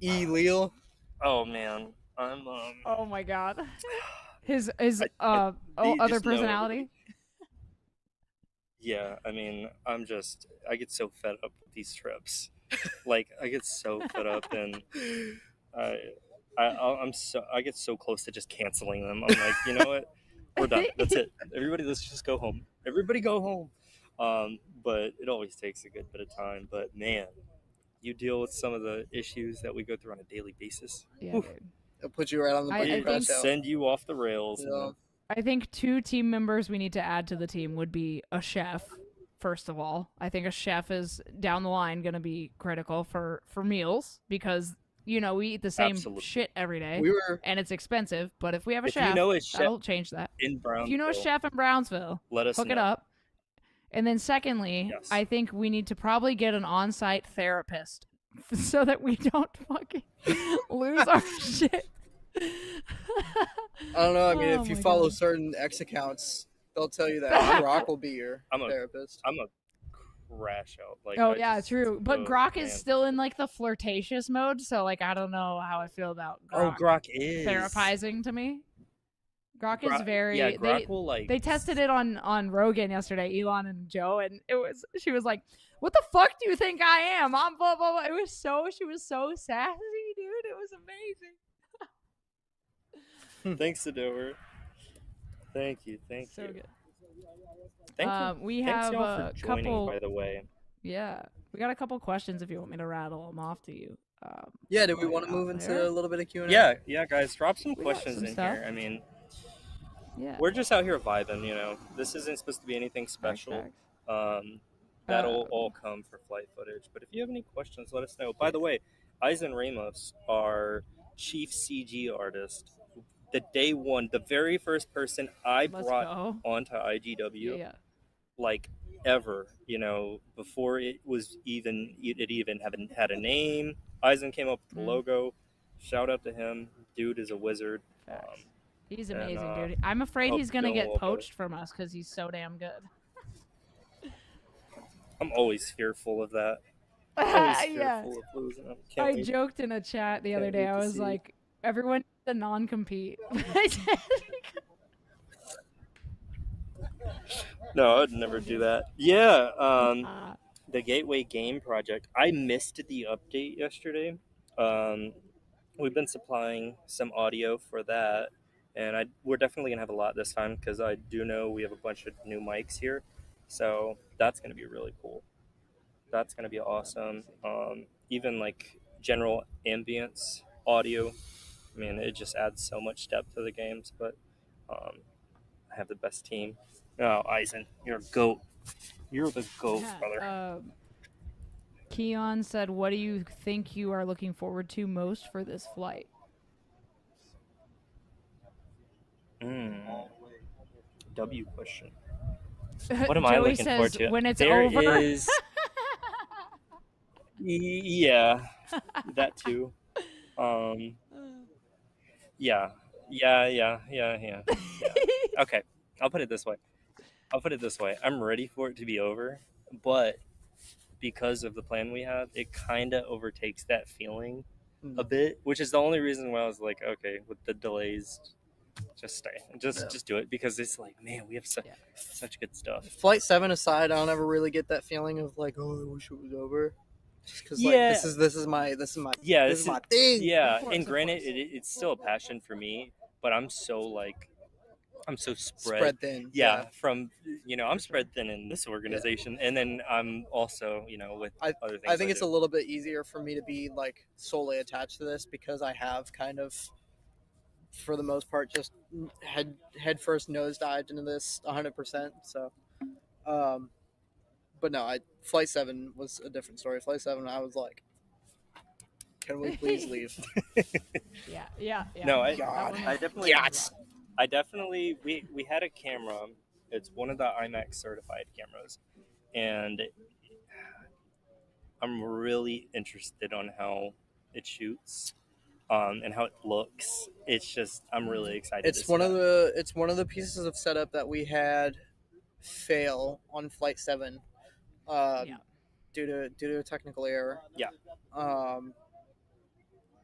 Leo? Oh man, I'm Oh my god. His I other just know personality. Yeah, I mean, I get so fed up with these trips. Like, I get so fed up, and I get so close to just canceling them. I'm like, you know what? We're done. That's it. Everybody, let's just go home. Everybody go home. But it always takes a good bit of time. But man, you deal with some of the issues that we go through on a daily basis. Yeah. Oof. It'll put you right on the brink of crash out. Send you off the rails. Yeah. I think 2 team members we need to add to the team would be a chef. First of all, I think a chef is down the line going to be critical for meals, because you know, we eat the same Absolutely. shit every day, We were and it's expensive. But if we have a If chef, you know a chef that'll change that. in If you know a Brownsville, chef in Brownsville, let us hook it know. up. And then secondly, Yes. I think we need to probably get an on-site therapist so that we don't fucking lose our shit. I don't know. I mean, Oh if you my follow God. certain X accounts, they'll tell you that Grok will be your I'm a- therapist. I'm a crash out. Like, Oh I yeah, just- true. But oh, Grok man. is still in like the flirtatious mode, so like I don't know how I feel about Oh, Grok Grok is therapizing to me. Grok is Grok- very. Yeah, Grok will like. They tested it on Rogan yesterday, Elon and Joe, and she was like, "What the fuck do you think I am? I'm blah blah blah." She was so sassy, dude. It was amazing. Thanks, Adover. Thank you. So good. Thank you. We Thanks have y'all a for joining, couple. by the way. Yeah, we got a couple questions if you want me to rattle them off to you. Yeah, do we while want to you're move out into there. a little bit of Q&A? Yeah, guys, drop some We got questions some in stuff. here. I mean, Yeah. we're just out here vibing, you know. This isn't supposed to be anything special. That'll all come for flight footage. But if you have any questions, let us know. By the way, Eisen Ramos, our chief CG artist, the day one, the very first person I Let's brought go. onto IGW, Yeah. like ever, you know, before it even haven't had a name. Eisen came up with the logo. Shout out to him. Dude is a wizard. Facts. He's and, amazing, dude. I'm afraid hope he's gonna doing get well, brother. poached from us because he's so damn good. I'm always fearful of that. Always Yeah. fearful of losing. Can't I wait. joked in a chat the other Can't day. wait I to was see. like, everyone needs a non-compete. No, I would never do that. Yeah, the Gateway game project. I missed the update yesterday. We've been supplying some audio for that, and we're definitely gonna have a lot this time because I do know we have a bunch of new mics here, so that's gonna be really cool. That's gonna be awesome. Even like general ambience audio. I mean, it just adds so much depth to the games. But I have the best team. Oh, Eisen, you're a goat. You're the goat, brother. Keon said, "What do you think you are looking forward to most for this flight?" W question. What am I Joey looking says, forward to? "When it's There over." is- yeah, that too. Yeah. Okay, I'll put it this way. I'm ready for it to be over, but because of the plan we have, it kind of overtakes that feeling a bit, which is the only reason why I was like, okay, with the delays, just stay, just do it, because it's like, man, we have such good stuff. Flight 7 aside, I don't ever really get that feeling of like, oh, I wish it was over. Just because Yeah. like this is my Yeah, this is my thing. Yeah, Of course, and of granted, course. it's still a passion for me, but I'm so Spread thin. Yeah, from I'm spread thin in this organization, and then I'm also with other things. I think it's a little bit easier for me to be like solely attached to this because I have kind of, for the most part, just head first nosedived into this 100%. So, but no, Flight 7 was a different story. Flight 7, I was like, can we please leave? Yeah. No, I God. definitely. Yes. I definitely. We had a camera. It's one of the IMAX certified cameras, and I'm really interested on how it shoots, and how it looks. It's just I'm really excited. It's one of the pieces of setup that we had fail on Flight 7, due to a technical error. Yeah.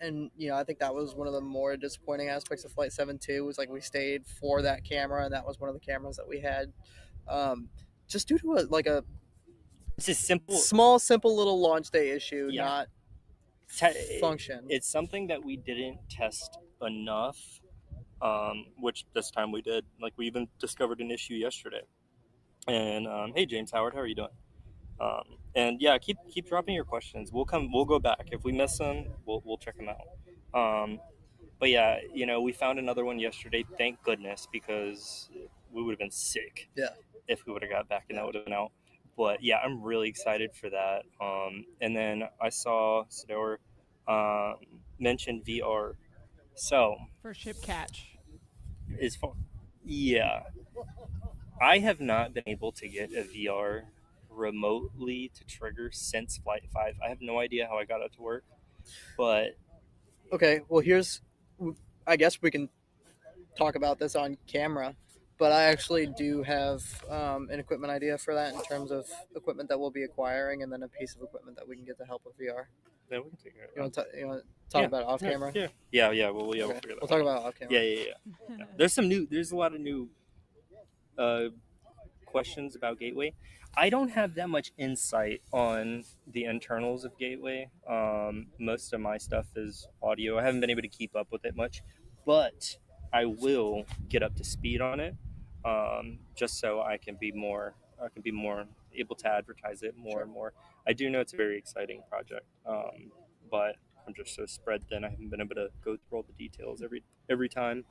And I think that was one of the more disappointing aspects of Flight 7 too. Was like we stayed for that camera, and that was one of the cameras that we had, just due to a It's just simple, simple little launch day issue, Yeah. not function. It's something that we didn't test enough, which this time we did. Like, we even discovered an issue yesterday. And hey, James Howard, how are you doing? And yeah, keep dropping your questions. We'll go back if we miss them. We'll check them out. But yeah, we found another one yesterday. Thank goodness, because we would have been sick. Yeah. If we would have got back and that would have been out. But yeah, I'm really excited for that. And then I saw Sador, mentioned VR. So, For ship catch. as far, yeah, I have not been able to get a VR remotely to trigger since Flight 5. I have no idea how I got it to work, but Okay, well, I guess we can talk about this on camera, but I actually do have an equipment idea for that in terms of equipment that we'll be acquiring, and then a piece of equipment that we can get to help with VR. yeah, we can take it. You want to talk about it off camera? Yeah. We'll Okay. figure that We'll talk out. about it off camera. Yeah. There's a lot of new questions about Gateway. I don't have that much insight on the internals of Gateway. Most of my stuff is audio. I haven't been able to keep up with it much, but I will get up to speed on it, just so I can be more able to advertise it more and more. I do know it's a very exciting project, but I'm just so spread thin. I haven't been able to go through all the details every time.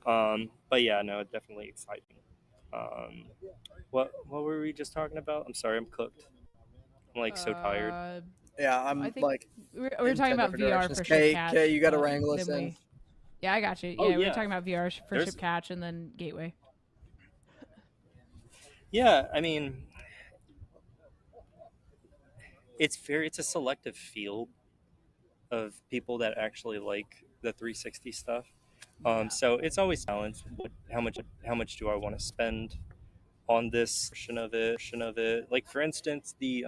But yeah, no, definitely exciting. What were we just talking about? I'm sorry, I'm cooked. I'm like so tired. Yeah, I I'm think like we're talking about different VR directions. for ship catch. Kay, you got to wrangle us then in. Yeah, I got you. Oh, Yeah, we're yeah. talking about VR for There's- ship catch and then Gateway. Yeah, I mean, it's a selective field of people that actually like the 360 stuff. So it's always challenged. How much do I want to spend on this portion of it? Like for instance, the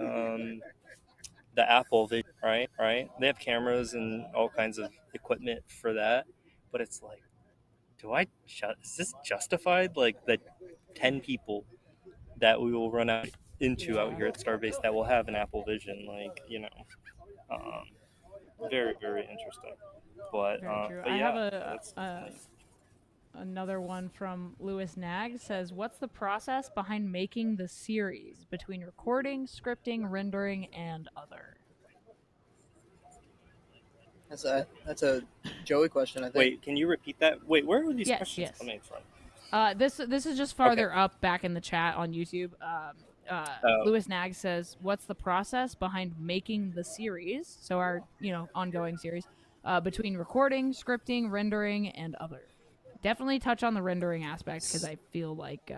Apple Vision, right? They have cameras and all kinds of equipment for that, but it's like, is this justified? Like the 10 people that we will run out into out here at Starbase that will have an Apple Vision, um, very very interesting. But Very true. but I yeah, have another one from Lewis Nag says, "What's the process behind making the series between recording, scripting, rendering, and other?" That's a Joey question, I think. Wait, can you repeat that? Wait, where are these Yes, questions yes. coming from? This is just farther up back in the chat on YouTube. Lewis Nag says, "What's the process behind making the series?" So our ongoing series between recording, scripting, rendering, and other. Definitely touch on the rendering aspect because I feel like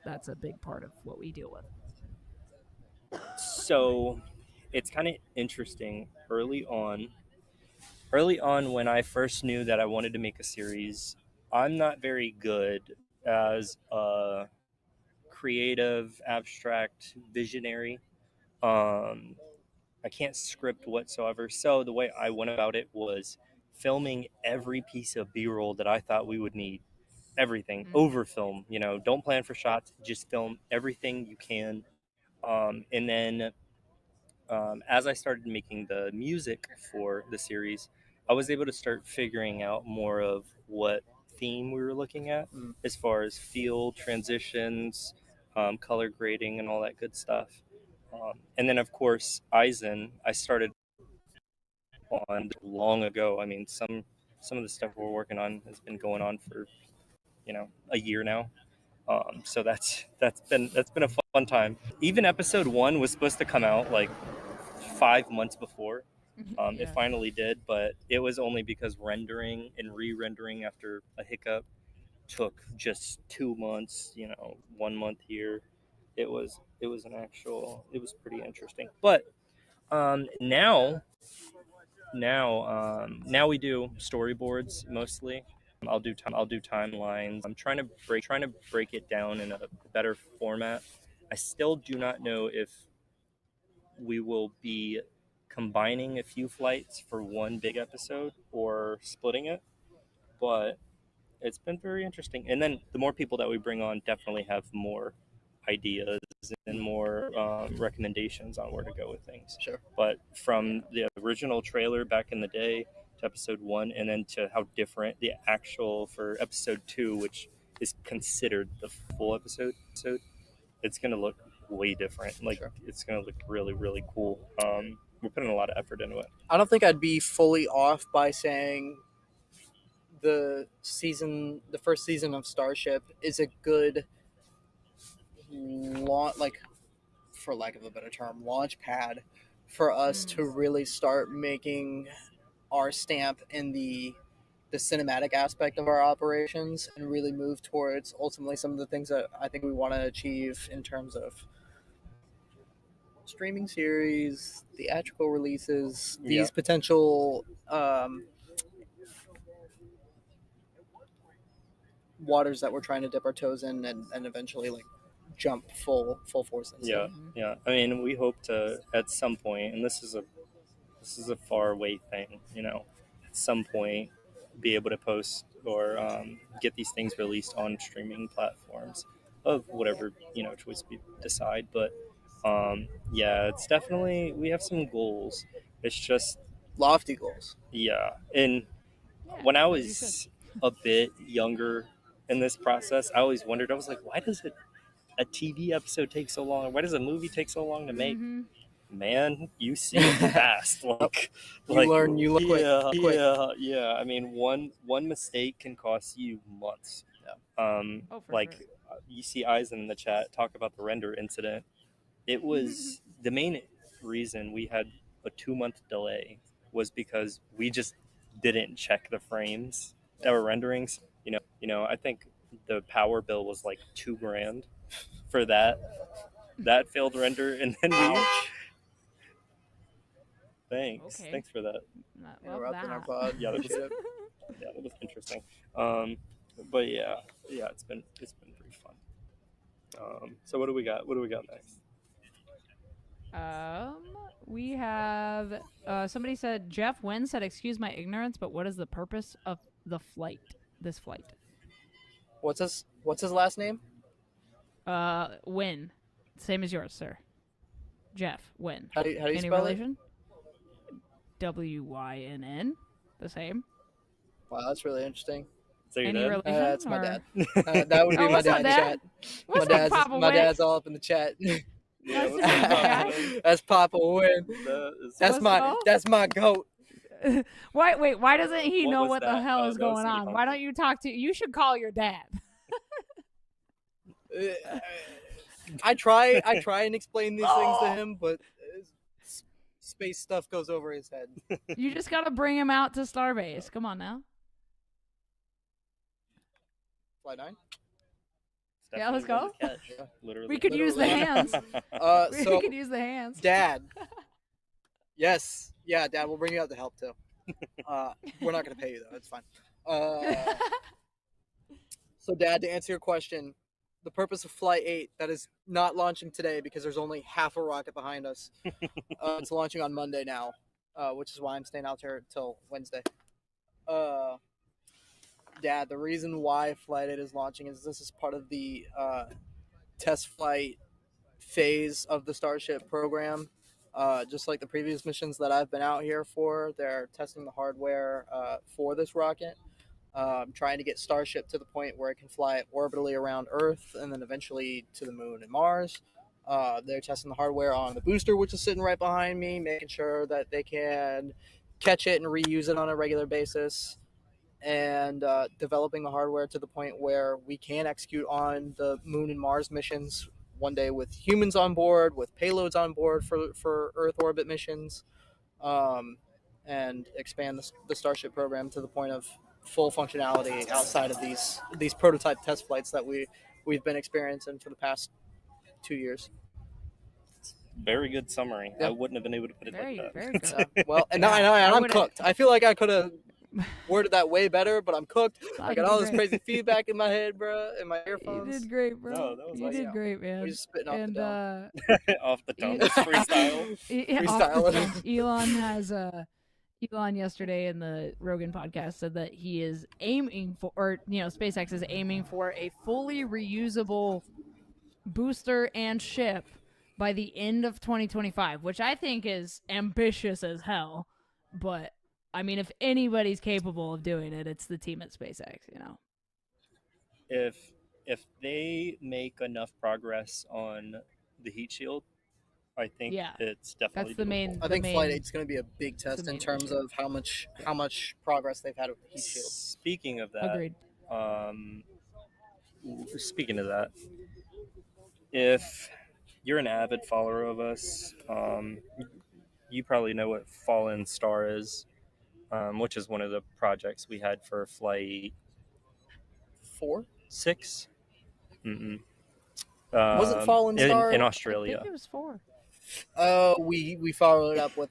that's a big part of what we deal with. So it's kind of interesting. Early on, when I first knew that I wanted to make a series, I'm not very good as a creative, abstract visionary. I can't script whatsoever. So the way I went about it was filming every piece of B-roll that I thought we would need. Everything. Over film. Don't plan for shots. Just film everything you can. And then as I started making the music for the series, I was able to start figuring out more of what theme we were looking at as far as feel, transitions, color grading, and all that good stuff. And then, of course, Eisen, I started on long ago. I mean, some of the stuff we're working on has been going on for a year now. So that's been a fun time. Even episode 1 was supposed to come out like 5 months before. It finally did, but it was only because rendering and re-rendering after a hiccup took just 2 months. 1 month here. It was pretty interesting. But now we do storyboards mostly. I'll do timelines. I'm trying to break it down in a better format. I still do not know if we will be combining a few flights for one big episode or splitting it, but it's been very interesting. And then the more people that we bring on definitely have more ideas and more recommendations on where to go with things. Sure. But from the original trailer back in the day to episode 1, and then to how different the actual for episode 2, which is considered the full episode, it's going to look way different. Like, sure. It's going to look really, really cool. We're putting a lot of effort into it. I don't think I'd be fully off by saying the first season of Starship is a good for lack of a better term, launch pad for us to really start making our stamp in the cinematic aspect of our operations and really move towards ultimately some of the things that I think we want to achieve in terms of streaming series, theatrical releases, these potential waters that we're trying to dip our toes in and eventually like jump full force into. Yeah. I mean, we hope to at some point, and this is a far away thing, at some point be able to post or get these things released on streaming platforms of whatever choice we decide. But it's definitely, we have some goals. It's just lofty goals. And Yeah, when I as you was a bit younger in this process, I always wondered, I was like, why does a TV episode take so long? Why does a movie take so long to make? Mhm. Man, you see it fast. You learn quick. Yeah. I mean, one mistake can cost you months. Oh, for sure. You see Eyes in the chat talk about the render incident. It was the main reason we had a 2-month delay was because we just didn't check the frames that were renderings. I think the power bill was like $2,000 for that failed render, and then Thanks for that. Interrupting our pod. Yeah, that was interesting. But it's been pretty fun. So what do we got? What do we got next? We have somebody said Jeff Wynn said, "Excuse my ignorance, but what is the purpose of this flight?" What's his last name? Wynn, same as yours, sir. Jeff Wynn. How do you Any spell relation? WYNN, the same. Wow, that's really interesting. So Any relation? That's my dad. That would be my dad in the chat. What's up, Papa my Wynn? dad's all up in the chat. That's Papa Wynn. That's my goat. Why doesn't he know what the hell is that was going on? funny. Why don't you talk to? You should call your dad. I try and explain these things to him, but space stuff goes over his head. You just gotta bring him out to Starbase. Come on now. Flight-9? Yeah, let's go. Literally. We could use the hands. We could use the hands. Dad. Yes. Yeah, Dad, we'll bring you out to help too. We're not going to pay you though. It's fine. So, Dad, to answer your question, the purpose of Flight-8, that is not launching today because there's only half a rocket behind us. It's launching on Monday now, which is why I'm staying out here till Wednesday. Dad, the reason why Flight-8 is launching is this is part of the test flight phase of the Starship program. Just like the previous missions that I've been out here for, they're testing the hardware for this rocket, trying to get Starship to the point where it can fly orbitally around Earth and then eventually to the Moon and Mars. They're testing the hardware on the booster, which is sitting right behind me, making sure that they can catch it and reuse it on a regular basis, and developing the hardware to the point where we can execute on the Moon and Mars missions one day with humans on board, with payloads on board for Earth orbit missions, and expand the Starship program to the point of full functionality outside of these prototype test flights that we've been experiencing for the past 2 years. Very good summary. Yeah. I wouldn't have been able to put it like that. Very good. Well, and I'm cooked. I feel like I could have worded that way better, but I'm cooked. I got all this crazy feedback in my head, bro, in my earphones. You did great, bro. No, that was you did great, man. We're just spitting off and the dome. Off the dome. Freestyle. Freestyle. Elon yesterday in the Rogan podcast said that he is aiming for, or SpaceX is aiming for a fully reusable booster and ship by the end of 2025, which I think is ambitious as hell. But I mean, if anybody's capable of doing it, it's the team at SpaceX. If they make enough progress on the heat shield, I think it's definitely that's the main. I think Flight-8 is going to be a big test in terms issue. of how much progress they've had with the heat shield. Speaking of that, agreed. Speaking of that, if you're an avid follower of us, you probably know what Fallen Star is. which is one of the projects we had for Flight 4? 6. Mm-mm. Wasn't Fallen Star? in I Australia? think it was 4. We followed it up with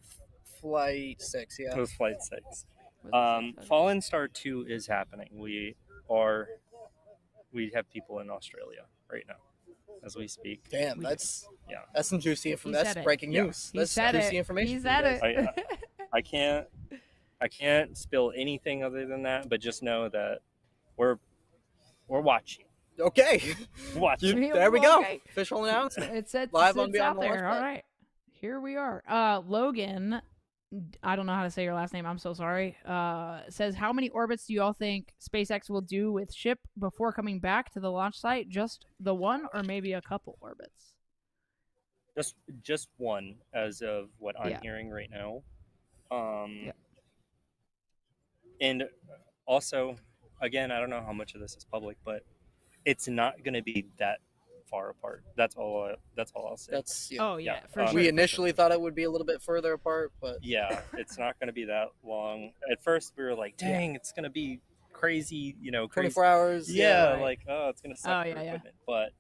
Flight 6. Yeah. It was Flight 6. Was it 6? Fallen Star 2 is happening. We have people in Australia right now as we speak. Damn, We that's Yeah. that's some juicy He information. That's said it. breaking Yeah. news. He That's said juicy it. information. He for you said guys. it. I can't spill anything other than that, but just know that we're watching. Okay. Watching. There we go. Okay. Official announcement. It's Live on it's Beyond out the there. Launchpad. All right, here we are. Logan, I don't know how to say your last name. I'm so sorry. Says, how many orbits do y'all think SpaceX will do with ship before coming back to the launch site? Just the one, or maybe a couple orbits? Just one, as of what I'm Yeah. hearing right now. Yeah. And also, again, I don't know how much of this is public, but it's not going to be that far apart. That's all I'll say. That's Oh yeah, Yeah. for sure. we for initially sure. thought it would be a little bit further apart, but Yeah, it's not going to be that long. At first, we were like, "Dang, it's going to be crazy," crazy. 24 hours. Yeah, Right. like it's going to suck Oh, for yeah, yeah. equipment. But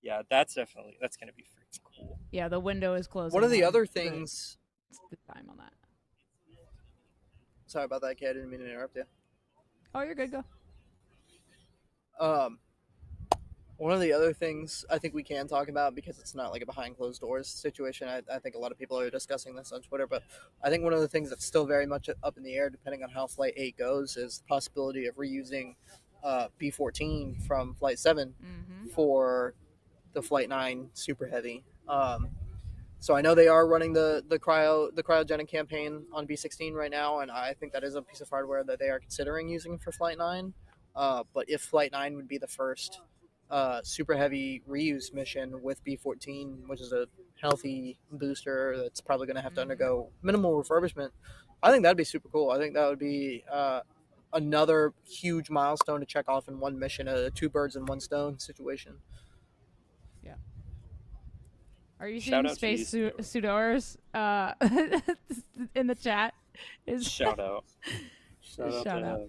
yeah, that's going to be freaking cool. Yeah, the window is closing. One of the on other things. the time on that. Sorry about that, kid. I didn't mean to interrupt you. Oh, you're good. Go. One of the other things I think we can talk about, because it's not like a behind closed doors situation. I think a lot of people are discussing this on Twitter, but I think one of the things that's still very much up in the air, depending on how Flight 8 goes, is the possibility of reusing B-14 from Flight 7 Mm-hmm. for the Flight 9 Super Heavy. So I know they are running the cryogenic campaign on B-16 right now, and I think that is a piece of hardware that they are considering using for Flight 9. But if Flight 9 would be the first Super Heavy reuse mission with B-14, which is a healthy booster that's probably going to have to undergo minimal refurbishment, I think that'd be super cool. I think that would be another huge milestone to check off in one mission, a two birds in one stone situation. Are you Shout seeing out to you, Space Sudors in the chat? Shout out. Shout to out. him.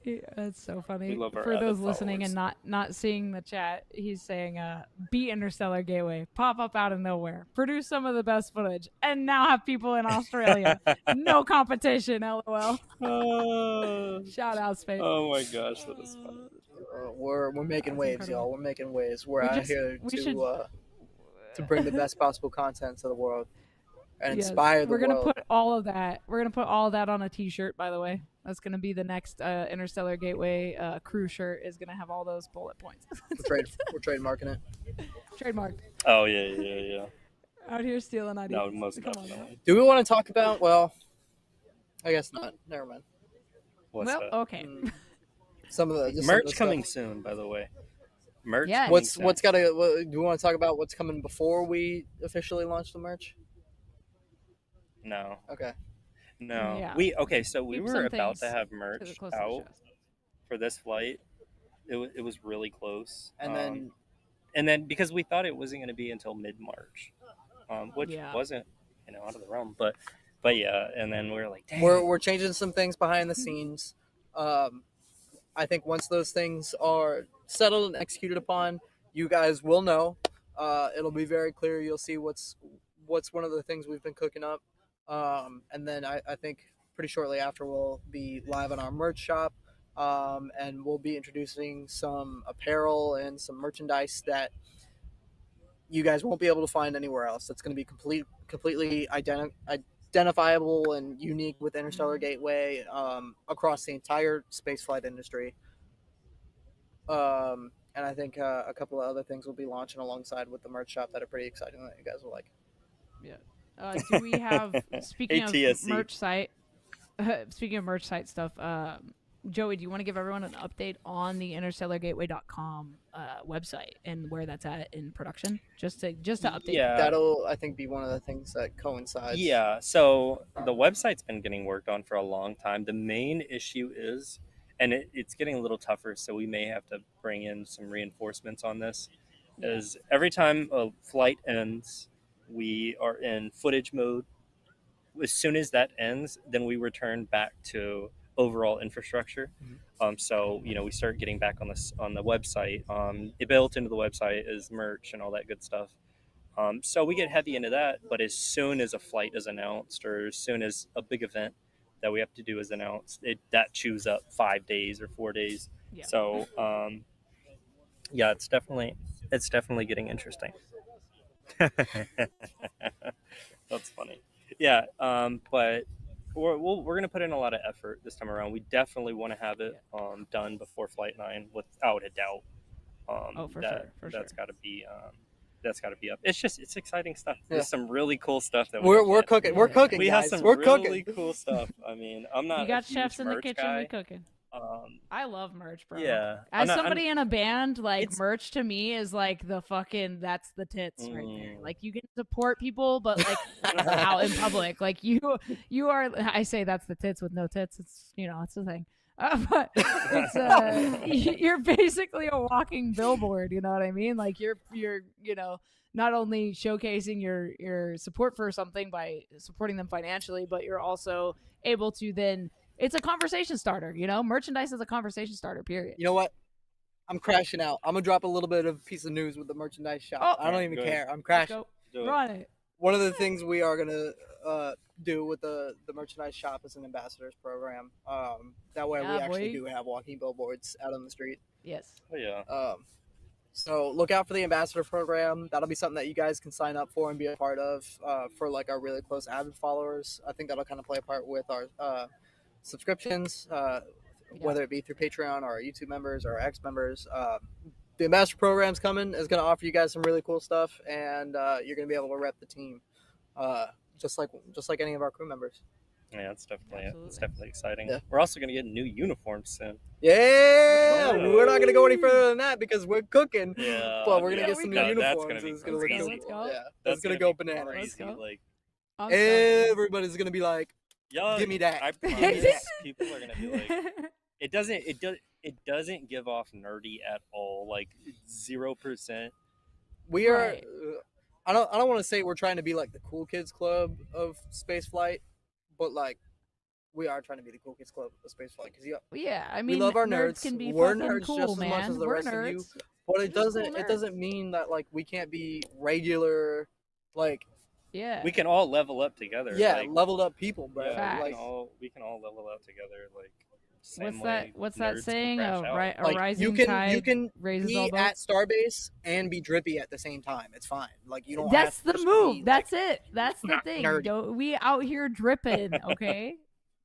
Yeah, that's so funny. We love our For those avid listening followers. and not seeing the chat, he's saying, "Beat Interstellar Gateway, pop up out of nowhere, produce some of the best footage, and now have people in Australia. No competition, lol." Shout out, Space. Oh my gosh, that is funny. We're making That's waves, incredible. y'all. We're making waves. We're We out just- here we to should- to bring the best possible content to the world and Yes, inspire the we're gonna world. put all of that. We're gonna put all of that on a T-shirt. By the way, that's gonna be the next Interstellar Gateway crew shirt. Is gonna have all those bullet points. We're trademarking it. Trademarked. Oh yeah. Out here stealing ideas. No, most Come on, definitely. man. Do we want to talk about? Well, I guess not. Never mind. What's Well, that? okay. Some of the just some of Merch the coming stuff. soon, by the way. Merch. Yeah. coming What's soon. got to? Do we want to talk about what's coming before we officially launch the merch? No. Okay. No. Yeah. So we Keep were some about to things have to merch the close to the out chest. for this flight. It was really close. And then because we thought it wasn't going to be until mid-March, which Yeah. wasn't out of the realm, but yeah. And then we were like, dang. we're changing some things behind the scenes. I think once those things are settled and executed upon, you guys will know. It'll be very clear. You'll see what's one of the things we've been cooking up. And then I think pretty shortly after we'll be live on our merch shop. And we'll be introducing some apparel and some merchandise that you guys won't be able to find anywhere else. That's going to be completely identifiable and unique with Interstellar Gateway across the entire spaceflight industry. And I think a couple of other things will be launching alongside with the merch shop that are pretty exciting that you guys will like. Do we have speaking of ATSC. merch site? Speaking of merch site stuff, Joey, do you want to give everyone an update on the interstellargateway.com website and where that's at in production? Just to update. Yeah. That'll, I think, be one of the things that coincides. Yeah, so the website's been getting worked on for a long time. The main issue is, and it's getting a little tougher, so we may have to bring in some reinforcements on this, is every time a flight ends, we are in footage mode, as soon as that ends, then we return back to overall infrastructure. So we start getting back on the website. It built into the website is merch and all that good stuff. So we get heavy into that, but as soon as a flight is announced, or as soon as a big event that we have to do is announced, that chews up 5 days or 4 days. Yeah. So yeah, it's definitely getting interesting. That's funny. Yeah, but we're gonna put in a lot of effort this time around. We definitely want to have it done before Flight 9, without a doubt. For That's got to be up. It's exciting stuff. Yeah. There's some really cool stuff that We're cooking. We're cooking. We guys. have some we're really cooking. cool stuff. I mean, I'm not. You got a huge chefs in the merch kitchen. guy. We cooking. I love merch, bro. Yeah. As somebody in a band, like It's- merch to me is like the fucking that's the tits right there. Mm. Like you can support people, but like out in public, like you are. I say that's the tits with no tits. It's it's the thing. But it's you're basically a walking billboard. You know what I mean? Like you're not only showcasing your support for something by supporting them financially, but you're also able to then. It's a conversation starter, Merchandise is a conversation starter, period. You know what? I'm crashing out. I'm gonna drop a little bit of a piece of news with the merchandise shop. Oh, I don't even go care. ahead. I'm crashing. Do it. Run it. One of the things we are gonna do with the merchandise shop is an ambassadors program. That way we actually do have walking billboards out on the street. Yes. Oh yeah. So look out for the ambassador program. That'll be something that you guys can sign up for and be a part of for like our really close avid followers. I think that'll kind of play a part with our subscriptions, whether it be through Patreon or our YouTube members or our X members. The ambassador program's coming. Is going to offer you guys some really cool stuff, and you're going to be able to rep the team, just like any of our crew members. Yeah, it's definitely exciting. Yeah. We're also gonna get new uniforms soon. Yeah, we're not going to go any further than that because we're cooking. Yeah, But we're going to get some new that's uniforms. gonna be It's going to look crazy. Let's go. Yeah, that's going to go bananas. Crazy. Let's go. Like, Everybody's going to be like, yeah, give me that. I promise people are gonna be like, it doesn't give off nerdy at all. Like 0%. We are. Right. I don't want to say we're trying to be like the cool kids club of Spaceflight, but like we are trying to be the cool kids club of Spaceflight because Yeah, I mean, we love our nerds nerds. can be We're fucking nerds cool, just man. as much as the We're rest nerds. of you. But it We're just doesn't cool it doesn't mean that like we can't be regular like Yeah. We can all level up together. like, leveled up people, bro. yeah, Facts. we can all level up together. Like What's that nerds can saying? crash out. A Like, rising you can tide raises all be boats. at Starbase and be drippy at the same time. It's fine. Like you don't. That's have the to move. be, That's it. That's the not thing. nerdy. We out here dripping, okay?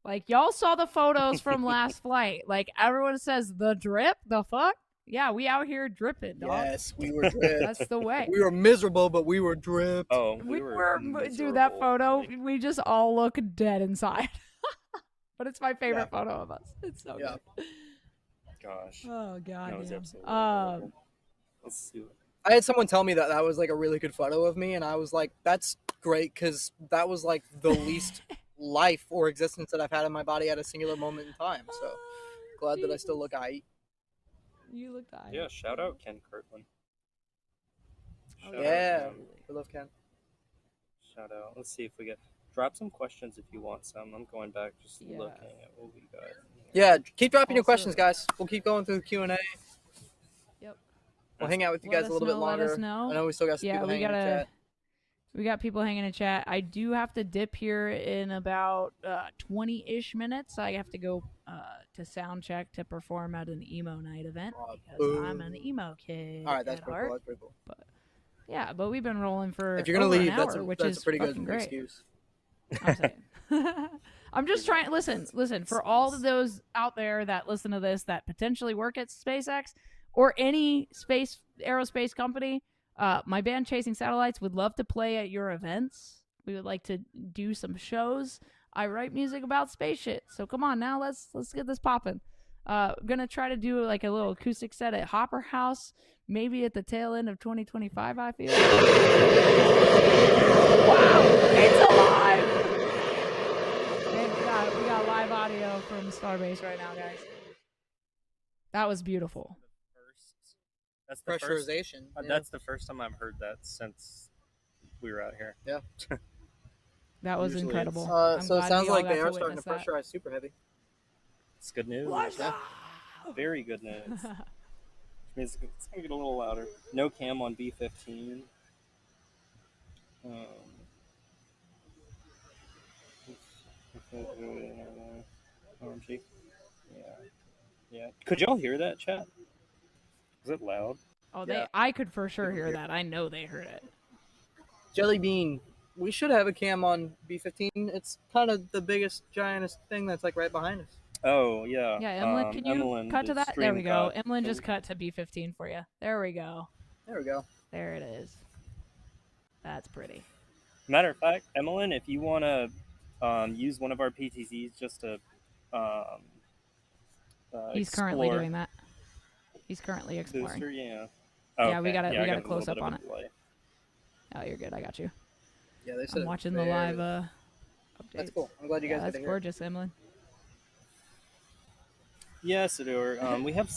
Like y'all saw the photos from last flight. Like everyone says the drip, the fuck? Yeah, we out here dripping, dog. Yes, we were dripped. That's the way. We were miserable, but we were dripped. Oh, We were were dude, miserable. that photo, Like, we just all look dead inside. But it's my favorite Yeah. photo of us. It's so Yeah. good. gosh, Oh god. that was damn. absolutely horrible. Let's see. I had someone tell me that was like a really good photo of me, and I was like, "That's great," because that was like the least life or existence that I've had in my body at a singular moment in time. So glad that I still look aight. You look dying. Yeah, shout out Ken Kirtland. Oh, Shout Yeah, out, I love Ken. shout out. Let's see if we get drop some questions if you want some. I'm going back just Yeah. looking at what we got. Yeah, keep dropping your Also- questions, guys. We'll keep going through the Q&A. Yep. We'll hang out with you Let guys us a little bit know, let longer. us know. I know we still got some Yeah, people we hanging in the gotta. chat. We got people hanging in chat. I do have to dip here in about 20-ish minutes. I have to go to sound check to perform at an emo night event because I'm an emo kid. All right, that's at pretty heart. cool. That's pretty cool. Yeah, but we've been rolling for If you're gonna over leave, an that's hour, a which that's is a pretty good fucking great. excuse. I'm saying. I'm just trying. Listen. For all of those out there that listen to this that potentially work at SpaceX or any aerospace company, my band Chasing Satellites would love to play at your events. We would like to do some shows. I write music about space shit, so come on now, let's get this popping. Gonna try to do like a little acoustic set at Hopper House, maybe at the tail end of 2025. I feel. Wow, it's alive! Hey, we got live audio from Starbase right now, guys. That was beautiful. That's the first. Pressurization. Yeah. That's the first time I've heard that since we were out here. Yeah. That was Usually incredible. So I'm it glad sounds we all like got they are to starting to witness that. pressurize super heavy. It's good news. Yeah. Very good news. Which means it's gonna get a little louder. No cam on B-15. OMG. Yeah. Yeah. Could y'all hear that, chat? Is it loud? Oh, Yeah. I could for sure can hear hear. that. I know they heard it. Jelly Bean, we should have a cam on B-15. It's kind of the biggest, giantest thing that's like right behind us. Oh yeah. Yeah, Emlyn, can you Emlyn, cut to the that? There we stream go. cut. Emlyn just cut to B-15 for you. There we go. There we go. There it is. That's pretty. Matter of fact, Emlyn, if you want to use one of our PTZs just to He's currently doing that. He's currently exploring. Booster, yeah. Yeah, we Okay. got I a a close little up bit on of a it. delay. Oh, you're good. I got you. Yeah, they said I'm watching the live updates. That's cool. I'm glad you guys That's get to hear. gorgeous, Emlyn. Yes, we have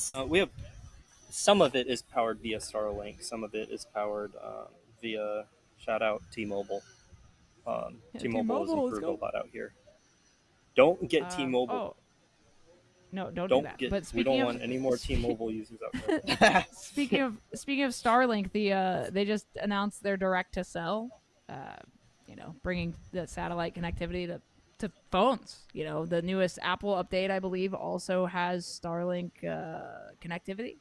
some of it is powered via Starlink. Some of it is powered via shout out T-Mobile. T-Mobile has improved a lot out here. Don't get T-Mobile. Oh. No, don't do that. But we don't want any more T-Mobile users out there. Speaking of Starlink, they just announced their direct to cell. Bringing the satellite connectivity to phones. The newest Apple update, I believe, also has Starlink connectivity.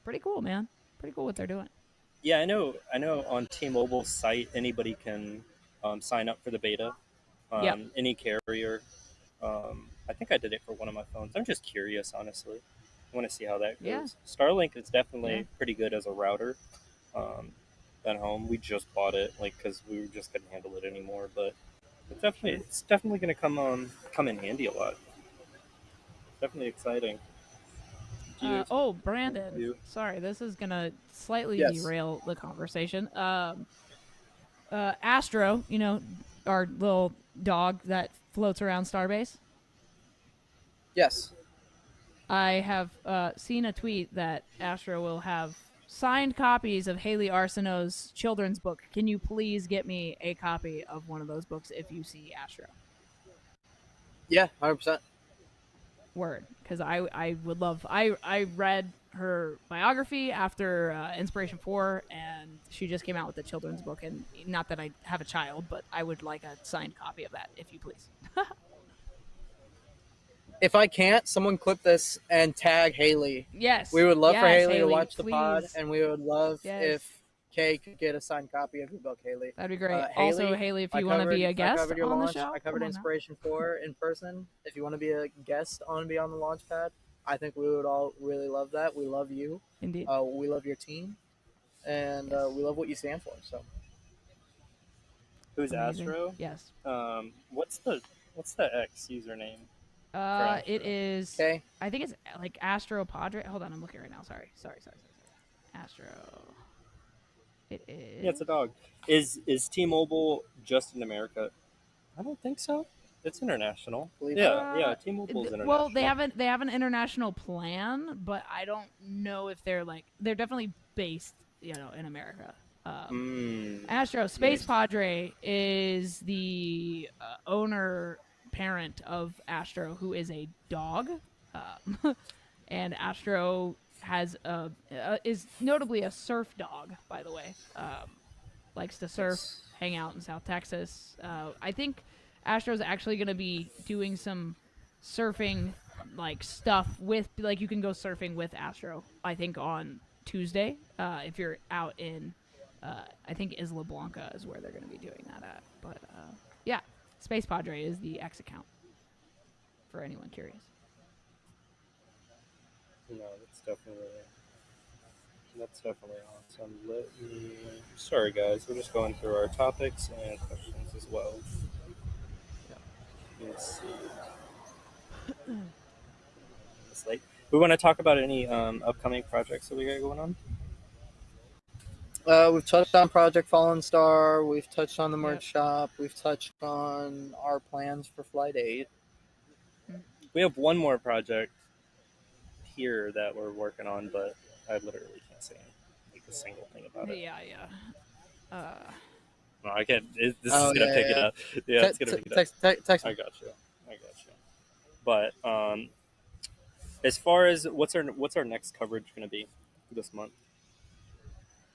Pretty cool, man. Pretty cool what they're doing. Yeah, I know. On T-Mobile's site, anybody can sign up for the beta. Yep. Any carrier. I think I did it for one of my phones. I'm just curious, honestly. I want to see how that goes. Yeah. Starlink is definitely pretty good as a router at home. We just bought it, because we just couldn't handle it anymore. But it's definitely going to come in handy a lot. Definitely exciting. Brandon. Sorry, this is gonna slightly derail the conversation. Astro, our little dog that floats around Starbase. Yes. I have seen a tweet that Astro will have signed copies of Haley Arsenault's children's book. Can you please get me a copy of one of those books if you see Astro? Yeah, 100%. Word, because I would love. I read her biography after Inspiration 4, and she just came out with a children's book. And not that I have a child, but I would like a signed copy of that, if you please. If I can't, someone clip this and tag Haley. Yes. We would love for Haley to watch please. the pod, and we would love if Kay could get a signed copy of your book, Haley. That'd be great. Also, Haley, if you want to be a guest on the show. I covered Inspiration 4 in person. If you want to be a guest be on the Launchpad, I think we would all really love that. We love you. Indeed. We love your team, and we love what you stand for. So. Who's amazing. Astro? Yes. What's the X username? It is. Okay. I think it's like Astro Padre. Hold on, I'm looking right now. Sorry. Astro. It is. Yeah, it's a dog. Is T-Mobile just in America? I don't think so. It's international. Yeah. T-Mobile's international. Well, they have an international plan, but I don't know if they're definitely based, in America. Astro Space Padre is the owner parent of Astro, who is a dog, and Astro has is notably a surf dog, by the way. Likes to surf, hang out in South Texas. I think Astro's actually going to be doing some surfing stuff with you can go surfing with Astro. I think on Tuesday, if you're out in I think Isla Blanca is where they're going to be doing that at. But yeah. Space Padre is the X account, for anyone curious. No, that's definitely awesome. Sorry guys, we're just going through our topics and questions as well. Let's see. It's late. We want to talk about any upcoming projects that we got going on? We've touched on Project Fallen Star. We've touched on the merch shop. We've touched on our plans for Flight-8. We have one more project here that we're working on, but I literally can't say a single thing about it. Yeah. No, I can't. This Oh, is gonna yeah, pick it yeah. up. Yeah, it's gonna pick it up. Text I me. got you. But as far as what's our next coverage gonna be this month?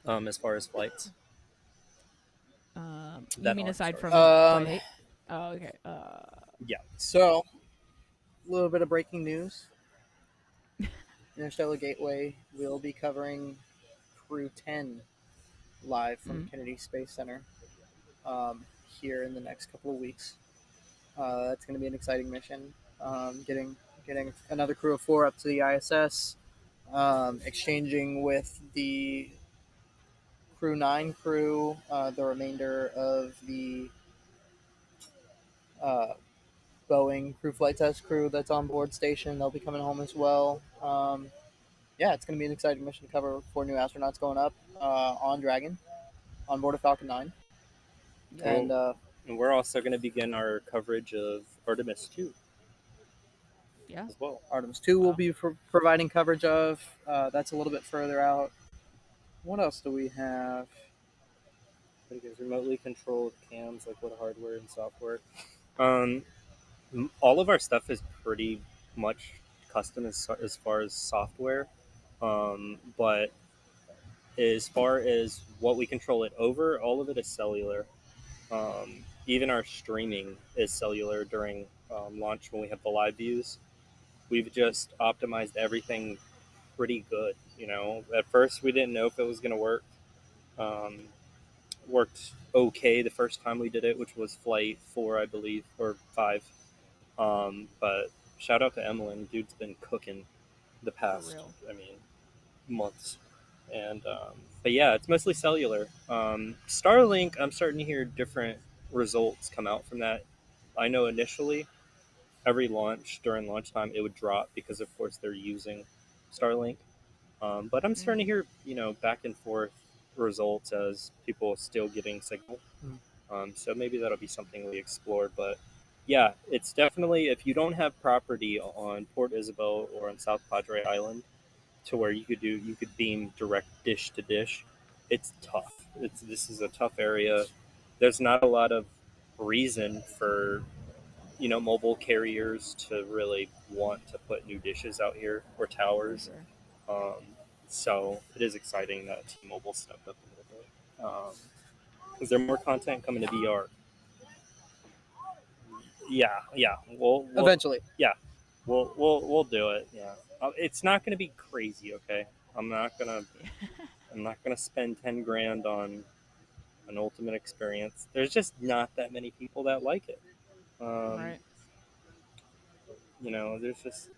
As far as flights, You mean aren't aside Starship. from Flight 8? Oh, okay. Yeah. So, a little bit of breaking news. Interstellar Gateway will be covering Crew 10 live from Kennedy Space Center here in the next couple of weeks. That's going to be an exciting mission. Getting another crew of 4 up to the ISS, exchanging with the Crew 9 crew, the remainder of the uh, Boeing crew flight test crew that's on board station. They'll be coming home as well. Yeah, it's going to be an exciting mission to cover. 4 new astronauts going up on Dragon, on board a Falcon 9. And And we're also going to begin our coverage of Artemis 2 yeah. as well. Artemis 2 will Wow. be providing coverage of. That's a little bit further out. What else do we have? Because remotely controlled cams, like what hardware and software. All of our stuff is pretty much custom as far as software, but as far as what we control it over, all of it is cellular. Even our streaming is cellular during launch when we have the live views. We've just optimized everything pretty good. You know, at first we didn't know if it was going to work. Worked okay the first time we did it, which was Flight 4, I believe, or 5. But shout out to Emlyn, dude's been cooking the past, months. And but yeah, it's mostly cellular. Starlink, I'm starting to hear different results come out from that. I know initially, every launch during launch time, it would drop because, of course, they're using Starlink. But I'm starting to hear, back and forth results as people are still getting signal. So maybe that'll be something we explore. But yeah, it's definitely, if you don't have property on Port Isabel or on South Padre Island, to where you could beam direct dish to dish, it's tough. This is a tough area. There's not a lot of reason for mobile carriers to really want to put new dishes out here or towers. Sure. So it is exciting that T-Mobile stepped up a little bit. Is there more content coming to VR? Yeah. We'll Eventually. Yeah, we'll do it. Yeah, it's not going to be crazy. Okay, I'm not gonna spend 10 grand on an ultimate experience. There's just not that many people that like it. Right. There's just,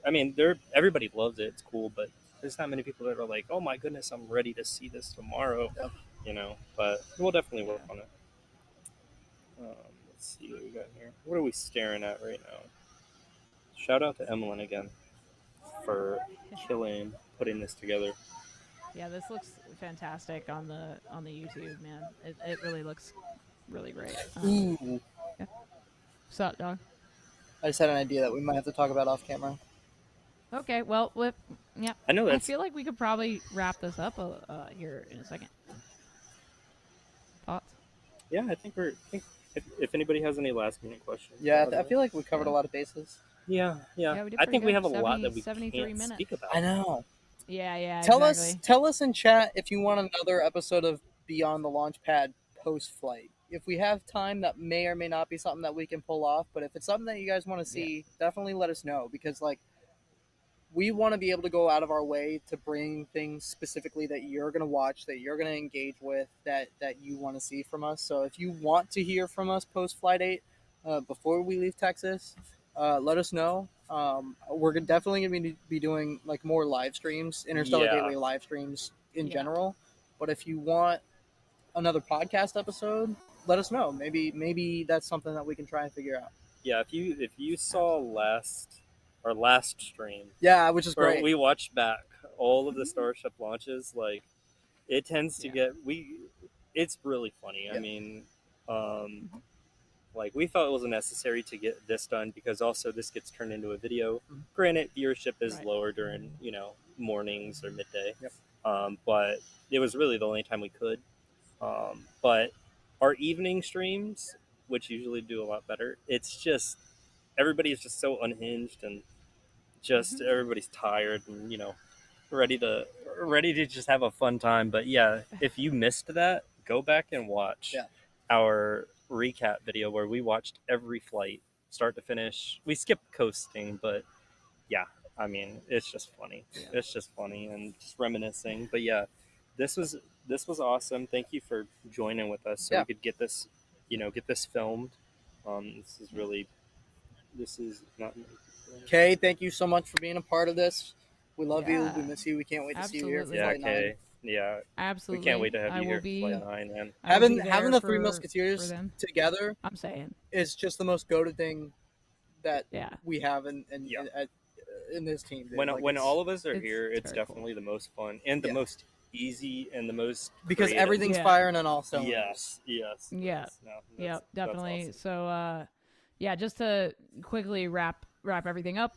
everybody loves it. It's cool, but there's not many people that are like, oh my goodness, I'm ready to see this tomorrow. But we'll definitely work on it. Let's see what we got here. What are we staring at right now? Shout out to Emlyn again for putting this together. Yeah, this looks fantastic on the YouTube, man. It really looks really great. Ooh. Yeah. What's up, dog? I just had an idea that we might have to talk about off camera. Okay, well, yeah. I know I feel like we could probably wrap this up here in a second. Thoughts? Yeah, I think if anybody has any last minute questions. Yeah, I feel like we covered a lot of bases. Yeah. We did I think we good. have a lot that we 73 can't minutes. speak about. I know. Yeah. Tell exactly. us in chat if you want another episode of Beyond the Launchpad post flight. If we have time, that may or may not be something that we can pull off. But if it's something that you guys want to see, definitely let us know, because we want to be able to go out of our way to bring things specifically that you're going to watch, that you're going to engage with, that you want to see from us. So if you want to hear from us post Flight 8 before we leave Texas, let us know. We're definitely going to be doing more live streams, Interstellar Gateway live streams in general. But if you want another podcast episode, let us know. Maybe that's something that we can try and figure out. Yeah, if you saw our last stream, which is great. We watched back all of the Starship launches. It tends to get it's really funny. We felt it was necessary to get this done because also this gets turned into a video. Granted, viewership is lower during mornings or midday, but it was really the only time we could. But our evening streams, which usually do a lot better, it's just everybody is just so unhinged and just everybody's tired and ready to just have a fun time. But yeah, if you missed that, go back and watch our recap video where we watched every flight start to finish. We skipped coasting, but yeah, I mean, it's just funny. It's just funny and just reminiscing. But yeah, this was awesome. Thank you for joining with us so we could get this filmed. This is not. Kay, thank you so much for being a part of this. We love you. Yeah. We miss you. We can't wait to see you here for Absolutely. Yeah, Flight 9. Kay. Yeah, Absolutely. we can't wait to have I you will here be- for Flight 9, man. I will be Having there the Three for Musketeers them. together I'm saying. is just the most goated thing that Yeah. we have in this team. Dude. When all of us are it's here, it's very cool. definitely the most fun and the most easy and the most because creative. everything's Yeah. firing on all cylinders. Yes. Yeah. No, Yeah, that's definitely. awesome. So, yeah, just to quickly wrap everything up.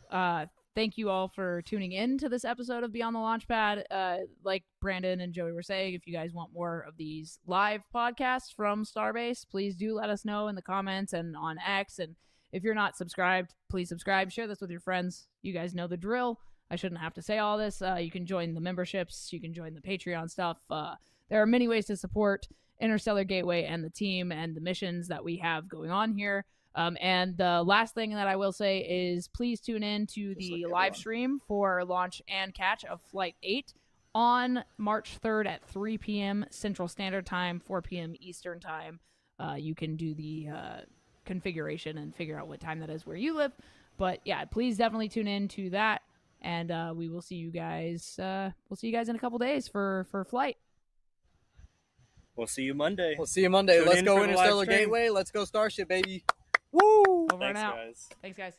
Thank you all for tuning in to this episode of Beyond the Launchpad. Like Brandon and Joey were saying, if you guys want more of these live podcasts from Starbase, please do let us know in the comments and on X. And if you're not subscribed, please subscribe. Share this with your friends. You guys know the drill. I shouldn't have to say all this. You can join the memberships. You can join the Patreon stuff. There are many ways to support Interstellar Gateway and the team and the missions that we have going on here. And the last thing that I will say is please tune in to the live stream for launch and catch of Flight 8 on March 3rd at 3 p.m. Central Standard Time, 4 p.m. Eastern Time. You can do the configuration and figure out what time that is where you live. But yeah, please definitely tune in to that. And we will see you guys. We'll see you guys in a couple days for Flight. We'll see you Monday. We'll see you Monday. Tune Let's in go for the live Interstellar stream. Gateway. Let's go Starship, baby. Woo! Over and Thanks, out. guys. Thanks, guys.